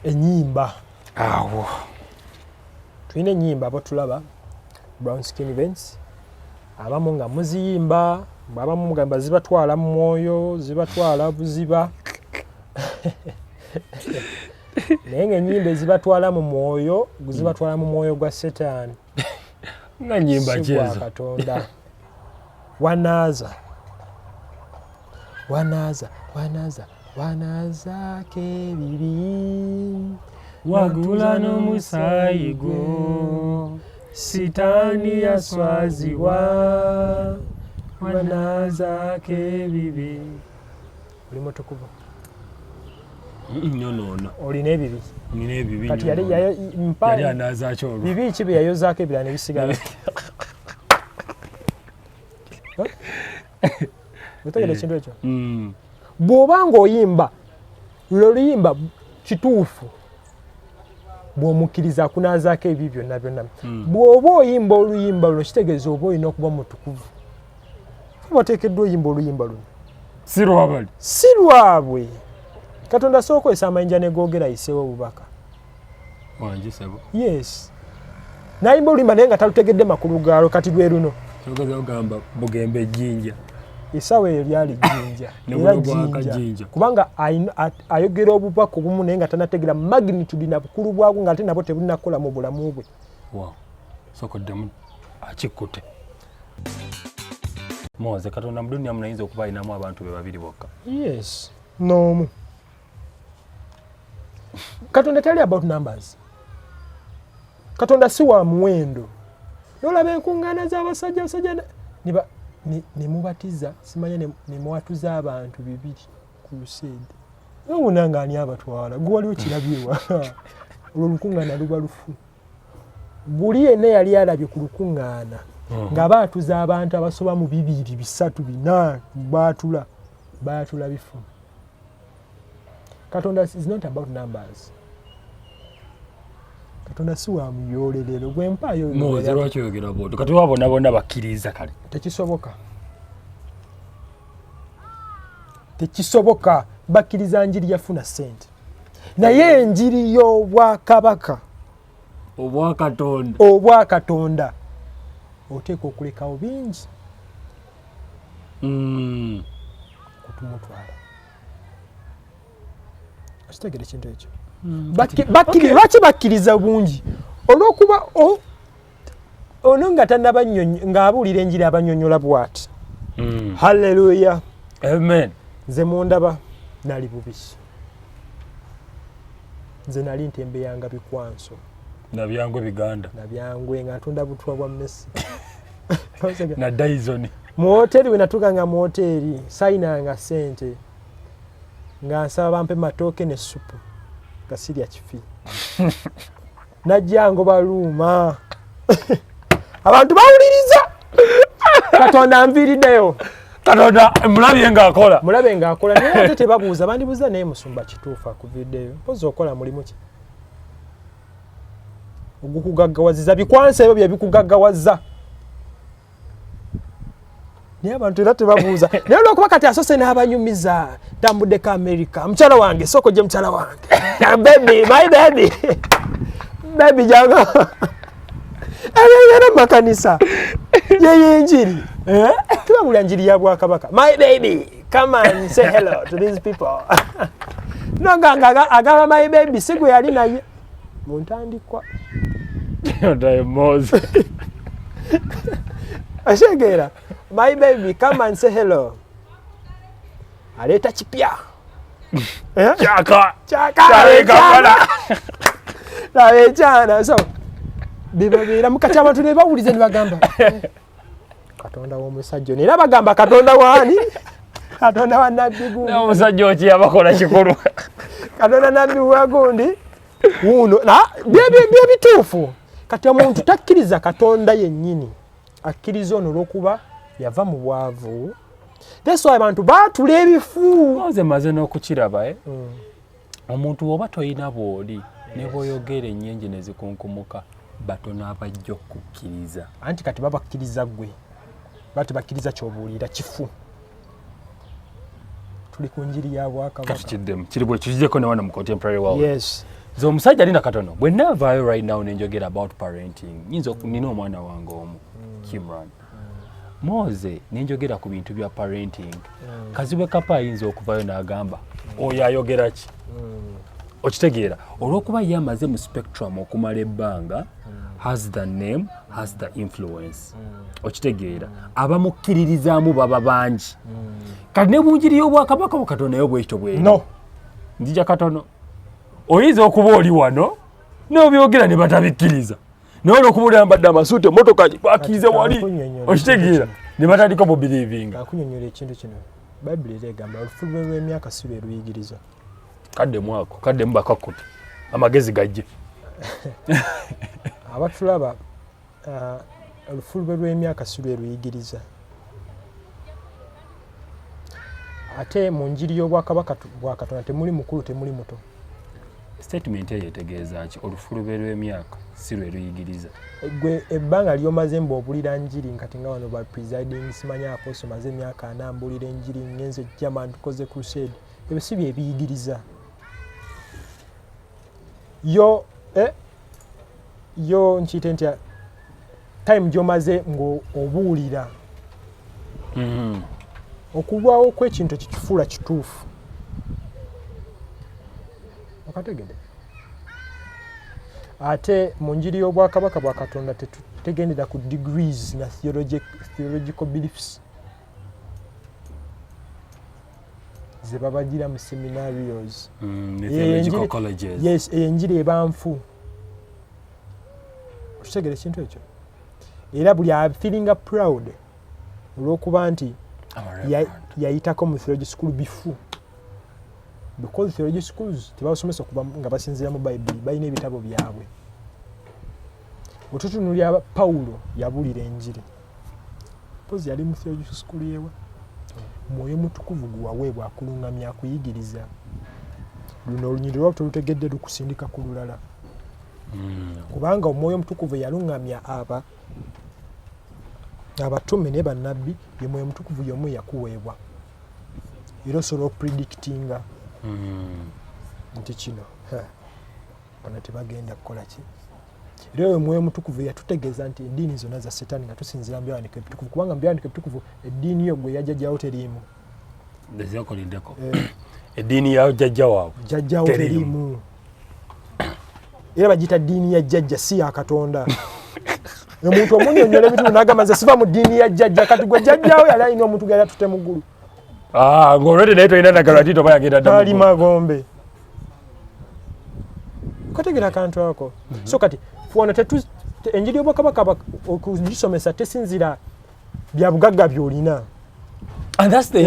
ennyimba awo tulina ennyimba abo tulaba brown skin events abamu nga muziyimba abamu mugamba zibatwala mu mwoyo zibatwala buziba naye ng'ennyimba ezibatwala mu mwoyo zibatwala mu mwoyo gwa setaani nga nnyimba kyezo Katonda wanaaza kebibi wagula n'omusaayi gwo sitaani yaswazibwa wanaaza kebibi oli mutukuvu nyonoona olina ebibi nina ebibi kati yali anaazaaki olwo bibi ki bye yayozaako ebirala ne bisigala otegedde ekintu ekyo bw'oba ng'oyimba luyimba kituufu bw'omukkiriza akunaazaako ebibi byonna byonna bw'oba oyimba oluyimba luno kitegeeza oba olina okuba mutukuvu oteekeddwa oyimba oluyimba luno si lwabali si lwabwe Katonda asooka okozesa amayinja ne googera ayiseewo obubaka wangi sebo yes nayimba oluyimba naye nga talutegedde makulu gaalo kati lwe luno togeza ogamba bugembe ejjinja essaawa eyo lyali jjinja era jjinja kubanga ayogera obubaka obumu naye nga tanategera magnitude na bukulu bwabwo nga ate nabwo tebulinakola mu bulamu bwe sokoddemu akikkute Moze Katonda mu dunia munayinza okuba alinamu abantu be babiri bokka yes n'omu Katonda tali about numbers Katonda si wa muwendo nolaba enkuŋŋaana z'abasajja ne mubatiza simanya ne muwatuza abantu 2 ku lusende nobona nga ani abatwala gwe waliwo kirabyewa olwo lukuŋŋaana luba lufu buli yenna yali alabye ku lukuŋŋaana nga baatuza abantu abasoba mu 2, 3, 4 baatula bifu Katonda is not about numbers Katonda si wa muyolerero gw'empaayo Moze lwaki oyogera bw'otyo kati wabona bonna bakkiriza kale tekisoboka bakkiriza njiri yafuna ssente naye enjiri y'obwakabaka obwakatonda oteeka okulekawo bingi kutumutwala akitegere ekintu ekyo lwaki bakkiriza bungi olw'okuba ono nga ng'abuulira enjiri abanyonyola bw'ati halleluya amen nze mundaba nali bubi nze nali ntembeyanga bikwanso nabyangwe biganda nabyangwe nga ntunda butwa bwa Messi na Dyson mu hoteli we natuganga mu hoteli sayinanga ssente nga nsaba bampe matooke ne supu kasirya kifi najjango baluuma abantu bawuliriza Katonda nviiriddeyo Katonda mulabe ng'akola naye ate tebabuuza bandibuuza naye musumba kituufu akuviiddeyo mpozi okola mulimu ki ogukugaggawaziza bikwansa ebyo bye bikugaggawaza naye abantu era tebabuuza naye olw'okuba kati asose n'abanyumiza tambuddeko Amerika mukyala wange soko gye mukyala wange baby my baby jango era makanisa yenjiri tubabula njiri ya Bwakabaka my baby come and say hello to these people noganga agaba my baby sigwe yali naye muntandikwa Moze ashegera my baby come and say hello aleta kipya chaka Chana so bibabira mukati abantu ne bawulize ne bagamba Katonda w'omusajja era bagamba Katonda wani Katonda wa nabbi gundi n'omusajja oki abakola kikulu Katonda nabbi wa gundi wuno bye bituufu kati omuntu takkiriza Katonda yennyini akkiriza ono olw'okuba yava mu bwavu that's why abantu baatula ebifu Moze maze n'okukiraba omuntu oba toyina bw'oli ne bw'oyogera ennyenje ne zikunkumuka batono abajja okukkiriza anti kati babakkiriza ggwe bati bakkiriza ky'obuulira kifu tuli ku njiri ya Bwakabaka kati kiddemu kiri bwe kijjeko ne wano mu contemporary world yes zo omusajja alina katono bwe navaayo right now nenjogera about parenting nina omwana wange omu Kimran Moze nenjogera ku bintu bya parenting Kazibe Kapa ayinza okuvayo n'agamba oyo ayogera ki okitegeera olw'okuba ye amaze mu spectrum okumala ebbanga has the name has the influence okitegeera abamukkiririzaamu baba bangi kati ne bunjiri y'obwakabaka bukatono nayo bwekito bweno njija katono oyinza okuba oli wano n'obyogera ne batabikkiriza naye olw'okuba olambadde amasuuti emmotoka bakirize wali okitegeera ne batandika mu believing. Akunyonyola ekintu kino Bayibuli era egamba olufulube lw'emyaka si lwe luyigiriza. Kaddemu ako kaddemu bakakkuti amagezi gajje. Abatulaba olufulube lw'emyaka si lwe luyigiriza. Ate mu njiri y'obwakabaka bwa Katonda temuli mukulu temuli muto. Statement eyo etegeeza ki olufulube lw'emyaka si lwe luyigiriza. Gwe ebbanga lyomaze mb'obulira njiri nkati nga wano ba presiding simanya apostle maze emyaka 4 mbulira njiri ngenze German tukoze crusade ebyo si bye biyigiriza. Yo nchite ntya time gyomaze ngo obuulira okulwawo kw'ekintu kikifuula kituufu okategede ate mu njiri y'obwakabaka bwa Katonda tetugendera ku degrees na theological beliefs ze babagira mu seminarios theological colleges. Yes, enjiri ebanfu okitegere ekintu ekyo era buli feelinga proud olw'okuba nti yayitako mu theology school before because theology schools tebasomesa okuba nga basinzira mu Bible balina ebitabo byabwe. Otutunulya Paulo yabulira enjiri pozi yali mu theology school yewe Mwoyo Mutukuvu guwaweebwa akulungamya akuyigiriza luno olunyiriri lwabo tolutegedde lukusindika ku lulala kubanga Omwoyo Mutukuvu yalungamya abatume ne bannabbi ye Mwoyo Mutukuvu y'omu yakuweebwa era osobola predictinga nti kino bano tebagenda kukola ki era oyo Mwoyo Mutukuvu yatutegeeza nti eddiini zonna za Setaani nga tusinzira mu byawandiiko ebitukuvu kubanga mu byawandiiko ebitukuvu eddiini yo gwe yajjajjawo teriimu eddiini ya jjajja waabwe jjajjawo teriimu era bagita ddiini ya jjajja si ya Katonda. Omuntu omunyonyola ebitundu n'agamba nze siva mu ddiini ya jjajja kati gwe jjajjawo yali alina omuntu gwe yali atutte mu ggulu ng'olwedde naye tolina ddagala ti toba yagenda tali magombe kategera akantu ako so kati fuwano enjiri y'obwakabaka okugisomesa tesinzira bya bugagga by'olina. And that's the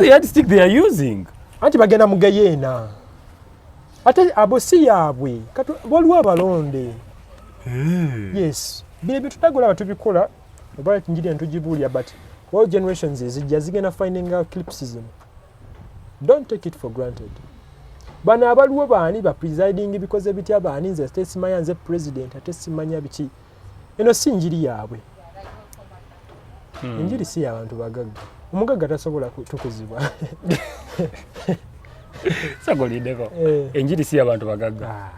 yardstick they are using. Anti bagenda mu Geyeena ate abo si yaabwe kati waliwo abalonde. Yes bile bitutagula batubikola oba enjiri entugibuulya but all generations zijja zigenda finding out clipsism. Don't take it for granted. Bana abaliwo baani ba presiding bikoze bitya baani nze tesimanya nze president ate simanya biki eno si njiri yaabwe. Enjiri si y'abantu bagagga omugagga tasobola tukuzibwa sagolideko enjiri si y'abantu bagagga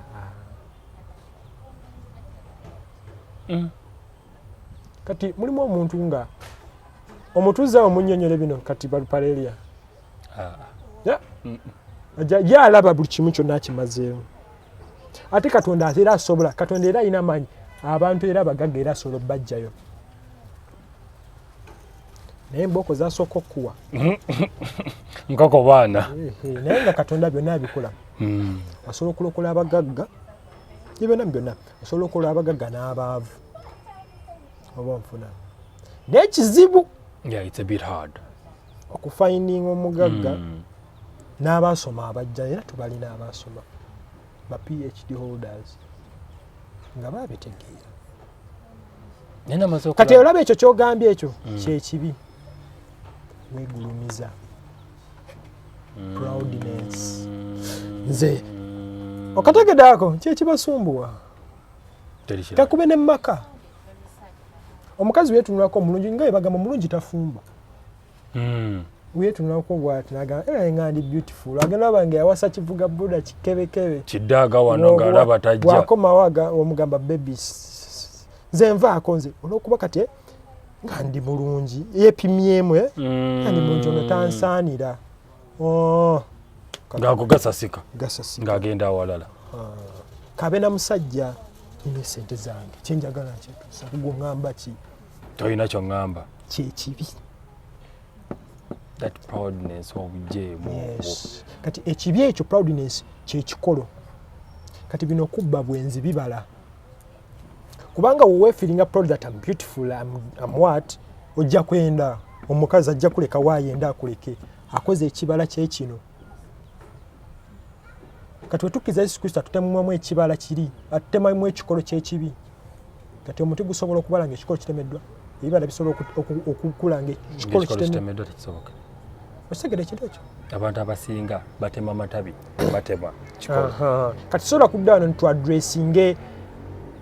kati mulimu omuntu nga omutuuza omunnyonnyola bino kati balupaleria ajja alaba buli kimu kyonna akimazeewo ate Katonda era asobola Katonda era alina amaanyi abantu era abagagga era asobola bajjayo naye emboko zasooka okuwa nkoko baana naye nga Katonda byonna abikola asobola okulokola abagagga byonna asobola okulokola abagagga n'abaavu oba nfuna naye kizibu it's a bit hard okufindinga omugagga n'abaasoma abajja era tubalina abaasoma ba PhD holders nga babitegeera kati olaba ekyo kyogambye ekyo kyekibi wegulumiza proudness nze okategedde ako kyekibasumbuwa takube ne maka omukazi wetunulako omulungi nga ebagamba omulungi tafumba wetunako bwati naga ngandi beautiful agenda bange yawasa kivuga buda kikebekebe kidaga wano ngalaba tajja wakoma waga omugamba babies nze nvaako nze olwokuba kati ngandi mulungi yepimyemu kandi mulungi ono tansaanira ngako gasasika ngagenda awalala kabe na musajja nina sente zange kyenjagala kyetuusa kugongamba ki toyina kyongamba kyekibi that proudness obujeemu yes. Kati ekibi ekyo proudness kyekikolo kati bino kubba bwenzi bibala kubanga wowe feeling proud that I'm beautiful I'm what ojja kwenda omukazi ajja kuleka waayenda akuleke akoze ekibala kyekino kati wetukkiza Yesu Kristo atutemwamu ekibala kiri atutemamu ekikolo kyekibi kati omuti gusobola okubala ng'ekikolo kitemeddwa ebibala bisobola okukula ng'ekikolo kitemeddwa tekisoboka osegera ekintu ekyo abantu abasinga batema amatabi batema kikolo kati sobola kudda wano ntwadressinge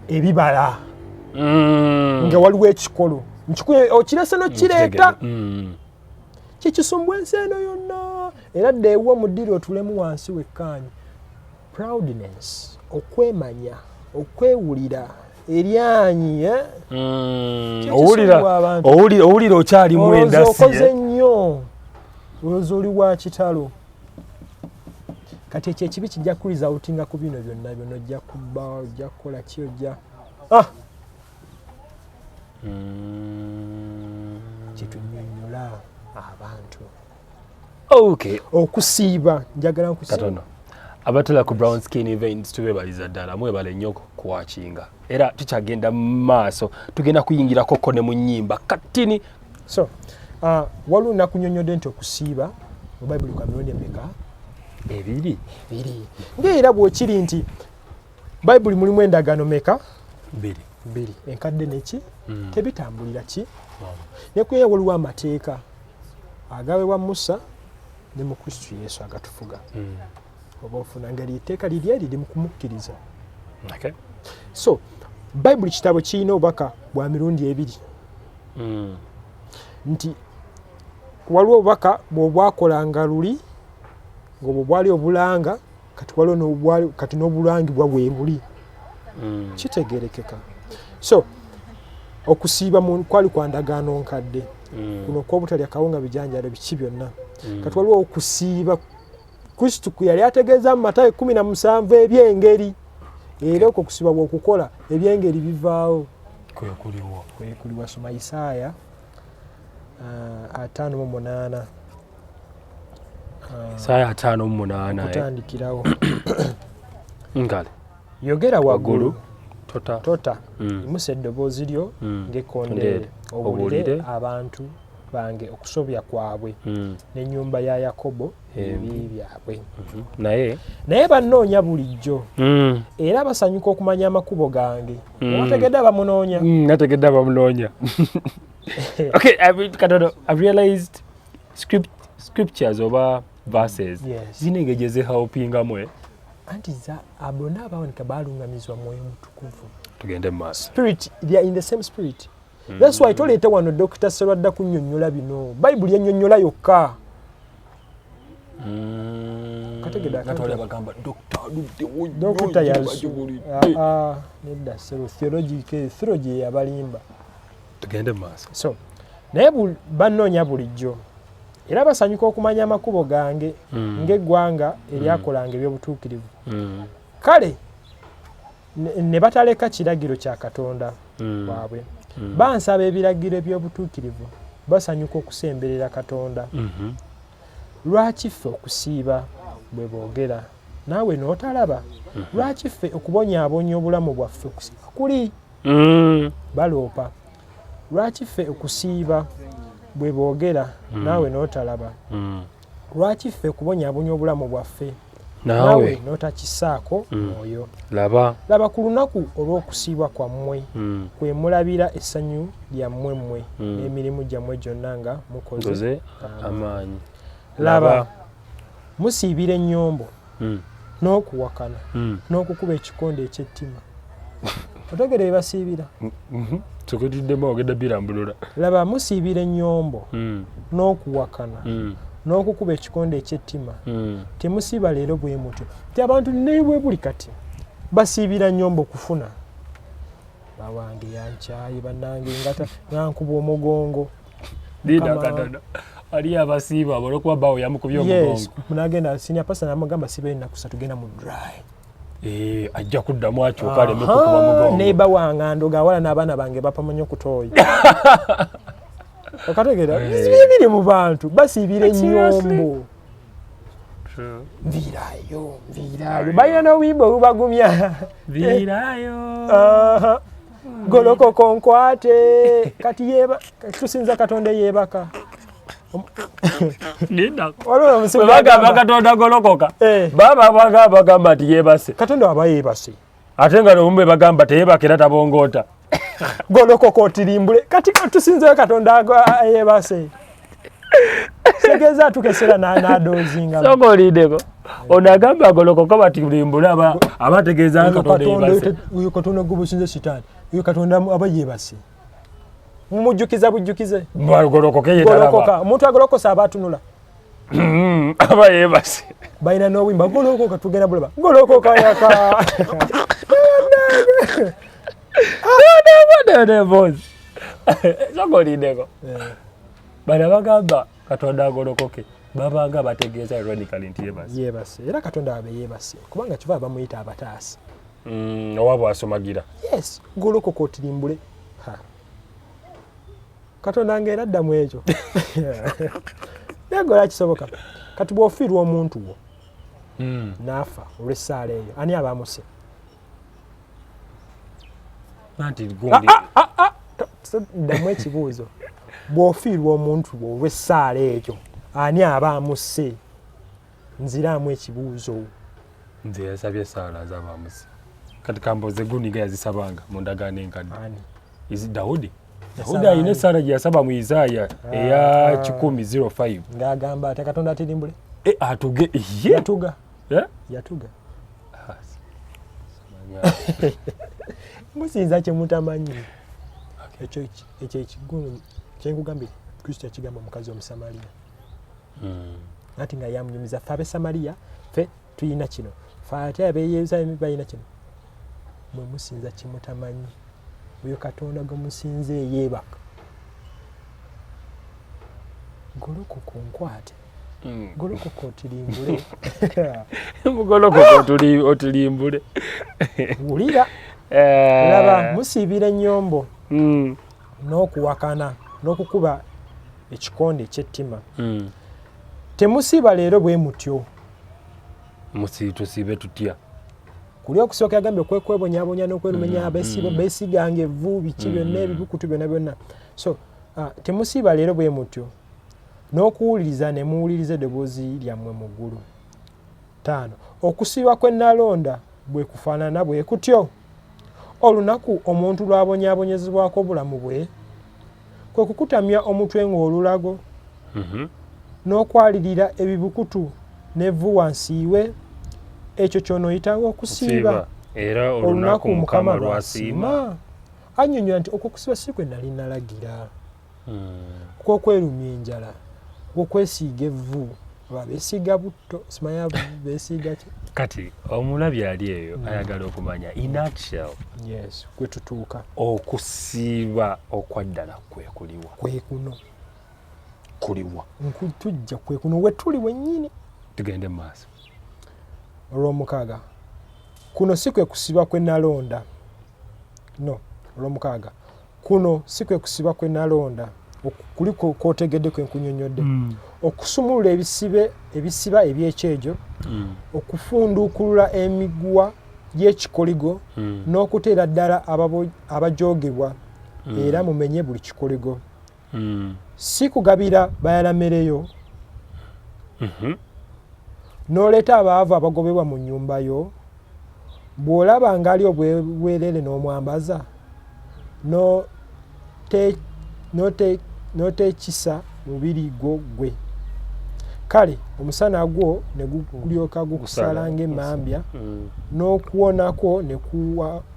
ebibala nga waliwo ekikolo okirese nokireeta kikisumbwa ensi eno yonna era dda ewa muddiri otulemu wansi wekkaanyi proudness okwemanya okwewulira eryanyi owulira okyali mwendasi okoze nnyo olowooza oli wa kitalo kati ekyo ekibi kijja kuliza outinga ku bino byonna byonna ojja kubba ojja kukola ki ojja kyetunyonnyola abantu okusiiba njagala nkusiiba abatula ku Brown Skin Events tubebaliza ddala mwebale nnyo kuwakinga era tukyagenda mu maaso tugenda kuyingirako ko ne mu nnyimba katini so waliwo nakunyonyodde nti okusiiba mu bayibuli kwa mirundi emeka ebiri ng'era bw'okiri nti bayibuli mulimu endagaano meka bbiri enkadde neki tebitambulira ki naye waliwo amateeka agaweebwa Musa ne mu Kristo Yesu agatufuga oba ofuna ngeri etteeka liri eriri mu kumukkiriza so bayibuli kitabo kirina obubaka bwa mirundi ebiri nti waliwo obubaka bw'obwakolanga luli ng'obwo bwali obulanga kati waliwo kati n'obulangibwa bwe buli kitegerekeka so okusiiba kwali kwa ndagaano nkadde kuno kw'obutalya kawunga bijanjalo biki byonna kati waliwo okusiiba Kristo yali ategeeza mu Matayo 17 ebyengeri era okwo kusiiba bw'okukola ebyengeri bivaawo kwekuliwa soma Isaaya 5:8 Isaaya 5:8 okutandikirawo ngale yogera waggulu tota imusa eddoboozi lyo ng'ekkondeere owulire abantu bange okusobya kwabwe n'ennyumba ya Yakobo ebibi byabwe naye bannoonya bulijjo era basanyuka okumanya amakubo gange wategedde abamunoonya nategedde abamunoonya okay I've realized scriptures oba verses zina engeri gye zehelpingamu anti abo n'abawanika baalungamizwa mwoyo mutukuvu tugende mu maaso spirit they are in the same spirit that's why toleeta wano Dr. Serwadda kunnyonnyola bino bayibuli ennyonnyola yokka Dr. nedda theology yabalimba tugende mu maaso so naye bannoonya bulijjo era basanyuka okumanya amakubo gange ng'eggwanga eryakolanga ebyobutuukirivu kale ne bataleka kiragiro kya Katonda waabwe bansaba ebiragiro eby'obutuukirivu basanyuka okusemberera Katonda lwaki ffe okusiiba bwe boogera naawe n'otalaba lwaki ffe okubonyaabonya obulamu bwaffe okusiiba kuli baloopa lwaki ffe okusiiba bwe boogera naawe n'otalaba lwaki ffe okubonyaabonya obulamu bwaffe naawe n'otakisaako mwoyo laba ku lunaku olw'okusiibwa kwammwe kwe mulabira essanyu lyammwe mmwe n'emirimu gyammwe gyonna nga mukoze amaanyi laba musiibira ennyombo n'okuwakana n'okukuba ekikonde eky'ettima otegere bebasiibira soketiddemu ogenda birambulula laba musiibira ennyombo n'okuwakana n'okukuba ekikonde eky'ettima temusiiba leero bwe mutyo ti abantu nebwe buli kati basiibira nnyombo kufuna bawange yankyaye bannange ngata nankuba omugongo katono ali abasiiba abalwokuba bawo yamukubye omugongo munagenda sinya pasa namugamba sibe ennaku 3 tugenda mu dry ajja kuddamu akyuka aleme kukuba mugongo neiba wangando gawala n'abaana bange bapamanyi okutooya okategera bibiri mu bantu basiibira ennyombo Virayo bayina n'obuyimba olubagumya virayo golokoko nkwate kati tusinza Katonda yeebaka bagamba Katonda golokoka baba bagamba nti yeebase Katonda aba yeebase ate nga nomumbe bagamba teyeebakira tabongoota golokoko otirimbule kati tusinzeyo Katonda yeebase segeza tukesera nadozinga sogolideko onagamba golokoka batirimbule abategeeza Katonda yeebase uyo Katonda gubusinze sitani uyo Katonda aba yeebase mumujjukiza bujjukize golokoka yetalaba omuntu agolokosa abatunula aba yeebase bayina n'obuyimba golokoka tugenda bulaba golokoka yaka sogolideko bana bagamba Katonda agolokoke babanga bategeeza ironically nti yeebase era Katonda abe yeebase kubanga kiva bamuyita abataasi owabwe asomagira yes golokoka otirimbule Katonda ngera ddamu ekyo negola kisoboka kati bw'ofiirwa omuntu wo n'afa olw'essaala eyo ani abamuse ddamu ekibuuzo bw'ofiirwa omuntu wo olw'essaala ekyo ani abamuse nziramu ekibuuzo nze yasabye essaala z'abamuse kati kamboze guniga yazisabanga mu ndagaano enkadde izi Dawudi ayina essaala gye yasaba mu Isaaya eya 10:05 ng'agamba ate Katonda atirimbule atuge yatuga musinza kyemutamanyi ekyo ekigulu kyenkugambye Kristo yakigamba omukazi omusamaliya ati nga yamunyumiza ffe abesamaliya ffe tuyina kino ffe ate abeyerusalemu balina kino mwe musinza kyemutamanyi oyo Katonda gwe musinze yeebaka golokoko nkwate golokoko otirimbule golokoko otirimbule wulira laba musiibira ennyombo n'okuwakana n'okukuba ekikonde eky'ettima temusiiba leero bwe mutyo tusiibe tutya kuli okusooka yagambye okwebonyabonya n'okwerumenya beesiganga evvu biki byonna ebibukutu byonna so temusiiba leero bwe mutyo n'okuwuliriza ne muwuliriza eddoboozi lyammwe mu ggulu 5 okusiiba kwe nalonda bwe kufaanana bwe kutyo olunaku omuntu lwabonyaabonyezebwako obulamu bwe kwe kukutamya omutwe ng'olulago n'okwalirira ebibukutu n'evvu wansiiwe ekyo ky'onooyitanga okusiiba era olunaku Mukama lwasiima annyonnyola nti okusiiba si kwe nali nalagira kw'okwerumya enjala okwesiiga evvu beesiiga butto simanya beesiiga ki kati omulabi ali eyo ayagala okumanya in nutshell yes kwe tutuuka okusiiba okwaddala kwekuliwa kwekuno kuliwa tujja kwekuno we tuli wennyini tugende maaso olw'omukaaga kuno si kwe kusiba kwe nalonda no olw'omukaaga kuno si kwe kusiba kwe nalonda kuliko kwotegedde kwe nkunyonyodde okusumulula ebisiba ebyekyejo okufunduukulula emiguwa gy'ekikoligo n'okuteera ddala abajoogebwa era mumenye buli kikoligo si kugabira bayalamereyo n'oleeta abaavu abagobebwa mu nnyumba yo bw'olaba ngali obwereere n'omwambaza n'oteekisa mubiri gwo gwe kale omusana gwo ne gulyoka gukusala ng'emmambya n'okuwonako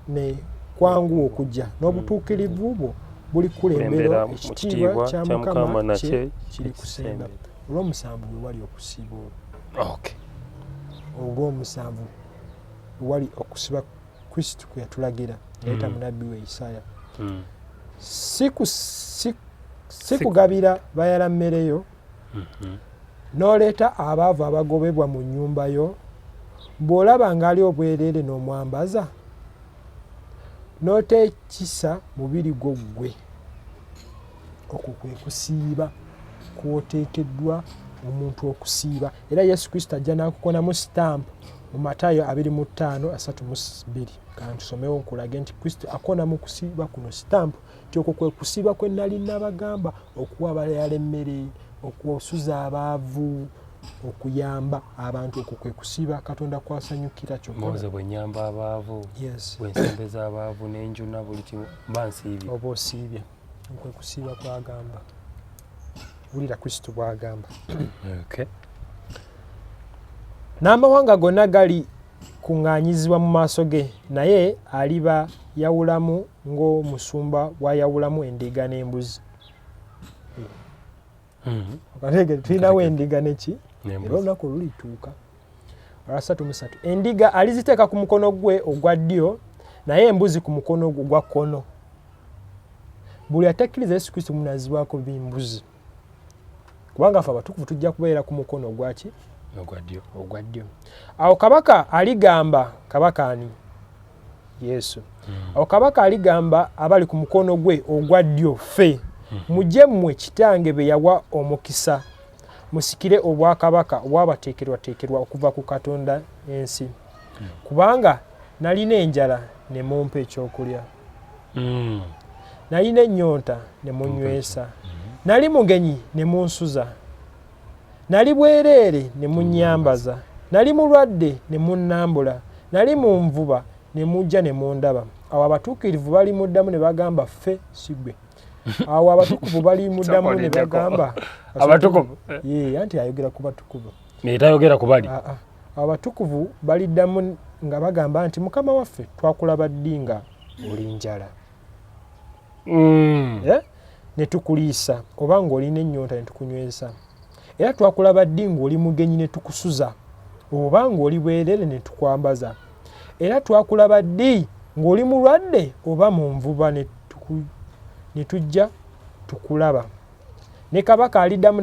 ne kwangu okujja n'obutuukirivu bwo buli kulembera ekitiibwa kya Mukama nakye kiri kusemba. Olw'omusanvu bwe wali okusiba olw'omusanvu bwe wali okusiba Kristo kwe yatulagira yayita munabbi we Isaaya si kugabira bayala mmereyo n'oleeta abaavu abagobebwa mu nnyumba yo bw'olaba ng'ali obwereere n'omwambaza n'oteekisa mubiri gwo ggwe. Okwo kwe kusiiba kw'oteekeddwa omuntu okusiiba. Era Yesu Kristo ajja n'akukonamu sitampu mu Matayo 25:32. Kandi tusomewo nkulage nti Kristo akona mu kusiiba kuno sitampu nti okwo kwe kusiiba kwe nnali nabagamba, okuwa abayala emmere, okusuza abaavu, okuyamba abantu. Okwo kwe kusiiba Katonda kwasanyukira kyokka. Mwoze bwe nnyamba abaavu, bwe nsembeza abaavu n'enjuna buli kimu mba nsiibye. Oba osiibye. Kwe kusiiba kwagamba. Wulira Kristo bw'agamba. N'amawanga gonna gali kuŋŋaanyizibwa mu maaso ge, naye aliba yawulamu ng'omusumba bw'ayawulamu endiga n'embuzi. Okategeera tulinawo endiga neki? Era olunaku lulituuka. 3:3 Endiga aliziteeka ku mukono gwe ogwa ddyo, naye embuzi ku mukono gwe ogwa kkono. Buli atakkiriza Yesu Kristo munazibwako bimbuzi. Kubanga ffe abatukuvu tujja kubeera ku mukono ogwaki? Ogwa ddyo. Awo kabaka aligamba, kabaka ani? Yesu. Awo kabaka aligamba abali ku mukono gwe ogwa ddyo, ffe mujje mmwe kitange be yawa omukisa, musikire obwakabaka obwabateekerwateekerwa okuva ku Katonda ensi. Kubanga nalina enjala ne mumpa ekyokulya, nalina ennyonta ne munywesa, nali mugenyi ne munsuza, nali bwereere ne munnyambaza, nali mulwadde ne munnambula, nali mu nvuba ne mujja ne mundaba. Awo abatuukirivu balimuddamu ne bagamba ffe si ggwe. Awo abatukuvu balimuddamu ne bagamba abatukuvu anti ayogera ku batukuvu tayogera ku bali. Abatukuvu baliddamu nga bagamba nti Mukama waffe twakulaba ddi nga oli njala ne tukuliisa, oba ng'olina ennyonta ne tukunywesa, era twakulaba ddi ng'oli mugenyi ne tukusuza, oba ng'oli bwereere ne tukwambaza, era twakulaba ddi ng'oli mulwadde oba mu nvuba ne tujja tukulaba. Ne kabaka aliddamu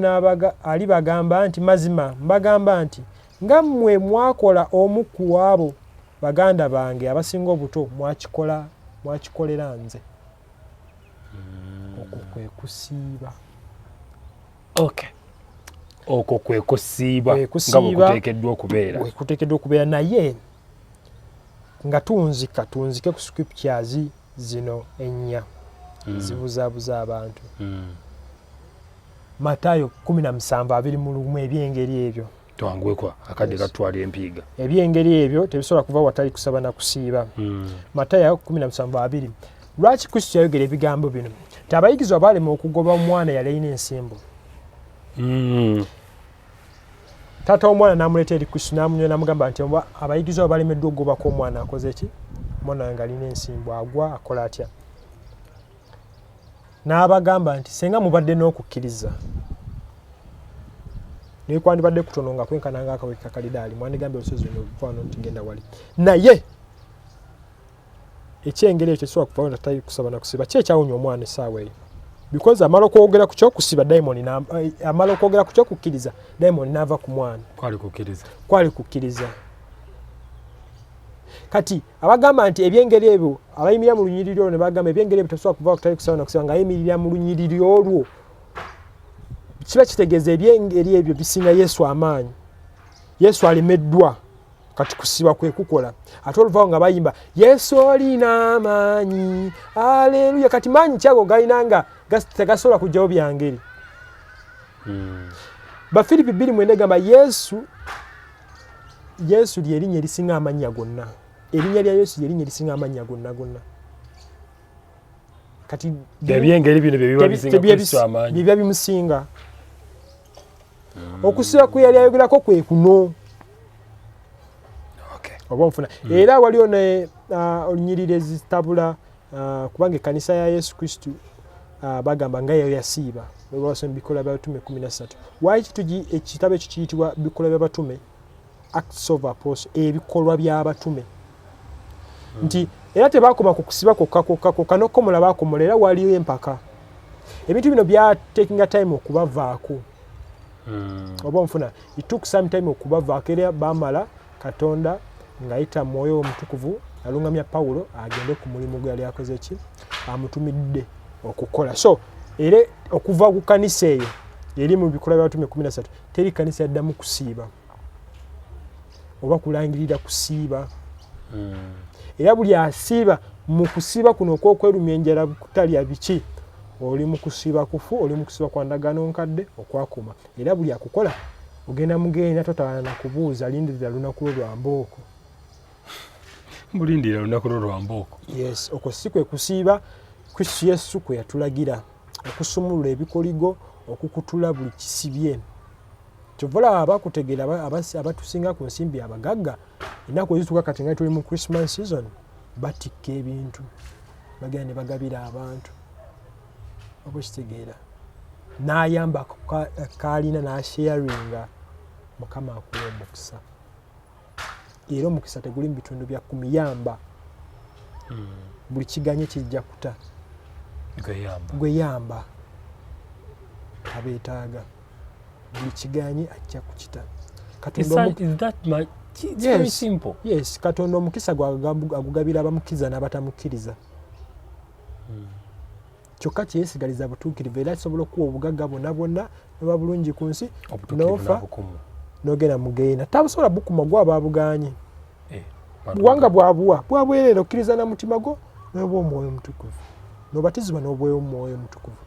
alibagamba nti mazima mbagamba nti nga mmwe mwakola omu ku abo baganda bange abasinga obuto mwakikolera nze. Okwo kwe kusiiba. Okwo kwe kusiiba nga bwe kuteekeddwa okubeera. Bwe kuteekeddwa okubeera, naye nga tunzike ku scriptures zino ennya zibuzaabuza abantu. Matayo 17:21 ebyengeri ebyo. Twangwekwa akadde katwala empiiga. Ebyengeri ebyo tebisobola kuva watali kusaba na kusiiba. Matayo 17:2. Lwaki Kristo yayogera ebigambo bino? Nti abayigizwa baalema okugoba omwana yalina ensimbu. Taata omwana n'amuleeta eri Kristo n'amunyola n'amugamba nti abayigizwa balemeddwa okugobako omwana akoze ki? Omwana wange alina ensimbu, agwa akola atya? N'abagamba nti senga mubadde n'okukkiriza naye kwandibadde kutono nga kwenkana ng'akaweke kakalidaali, mwandigambye olusozi luno luvaano nti genda wali. Naye ekyengeri ekyo kisobola kuvawo nga tatali kusaba na kusiba. Ki ekyawunya omwana essaawa eyo? Because amala okwogera ku ky'okusiba dayimoni, amala okwogera ku ky'okukkiriza dayimoni n'ava ku mwana. Kwali kukkiriza. Kati abagamba nti ebyengeri ebyo abayimirira mu lunyiriri olwo ne bagamba ebyengeri ebyo tebisobola kuvawo kutali kusaba na kusiba nga ayimirira mu lunyiriri olwo, kiba kitegeeza ebyengeri ebyo bisinga Yesu amaanyi. Yesu alemeddwa, kati kusiba kwe kukola. Ate oluvawo nga bayimba Yesu olina amaanyi, aleluya. Kati maanyi kyago galina nga tegasobola kujjawo byangeri. Bafilipi 2:9 gamba Yesu ly'erinnya erisinga amannya gonna. Erinnya lya Yesu ly'erinnya erisinga amannya gonna. Kati ebyengeri bino bye biba bisinga Kristo amaanyi. Biba bimusinga. Okusiba kwe yali ayogerako kwe kuno. Oba nfuna. Era waliwo ne olunyiriri ezitabula kubanga ekkanisa ya Yesu Kristo bagamba nga yo yasiiba olwasoma Bikola by'Abatume 13. Lwaki ekitabo ekyo kiyitibwa Bikola by'Abatume, Acts of Apostles, ebikolwa by'abatume? Nti era tebakoma ku kusiba kokka n'okukomola baakomola, era waliyo empaka. Ebintu bino byatekinga time okubavaako. Oba nfuna it took some time okubavaako, era baamala Katonda ng'ayita Mwoyo Omutukuvu alungamya Pawulo agende ku mulimu gwe yali akoze ki, amutumidde okukola. So era okuva ku kanisa eyo eri mu Bikola by'Abatume 13 teri kanisa yaddamu kusiiba oba kulangirira kusiiba. Era buli asiiba mu kusiiba kuno okw'okwerumya enjala kutalya biki, oli mu kusiiba kufu, oli mu kusiiba kwa ndagaano nkadde okwakuma. Era buli akukola ogenda mugenda totawana na kubuuza, lindirira lunaku lw'ambooko. Mulindira lunaku lw'ambooko. Yes, okwo si kwe kusiiba Kristo Yesu kwe yatulagira, okusumulula ebikoligo, okukutula buli kisibye. Kyova abakutegeera abatusinga ku nsimbi abagagga, ennaku ezituuka kati nga tuli mu Christmas season, batikka ebintu bagenda ne bagabira abantu. Oba kitegeera n'ayamba kaalina n'asharinga, Mukama akuwa omukisa. Era omukisa teguli mu bitundu bya kumiyamba. Buli kiganye kijja kuta gweyamba abeetaaga, buli kiganye ajja kukita. Very simple. Yes, Katonda omukisa agugabira abamukkiriza n'abatamukkiriza. Kyokka kyesigaliza butuukirivu, era kisobola okuwa obugagga bwonna noba bulungi ku nsi n'ofa n'ogenda mugeina. Tabusobola bukuma gwa baabuganye. Buwanga bwabwerera okkiriza na mutima gwo n'oba Omwoyo Omutukuvu, n'obatizibwa n'obweyo Omwoyo Omutukuvu,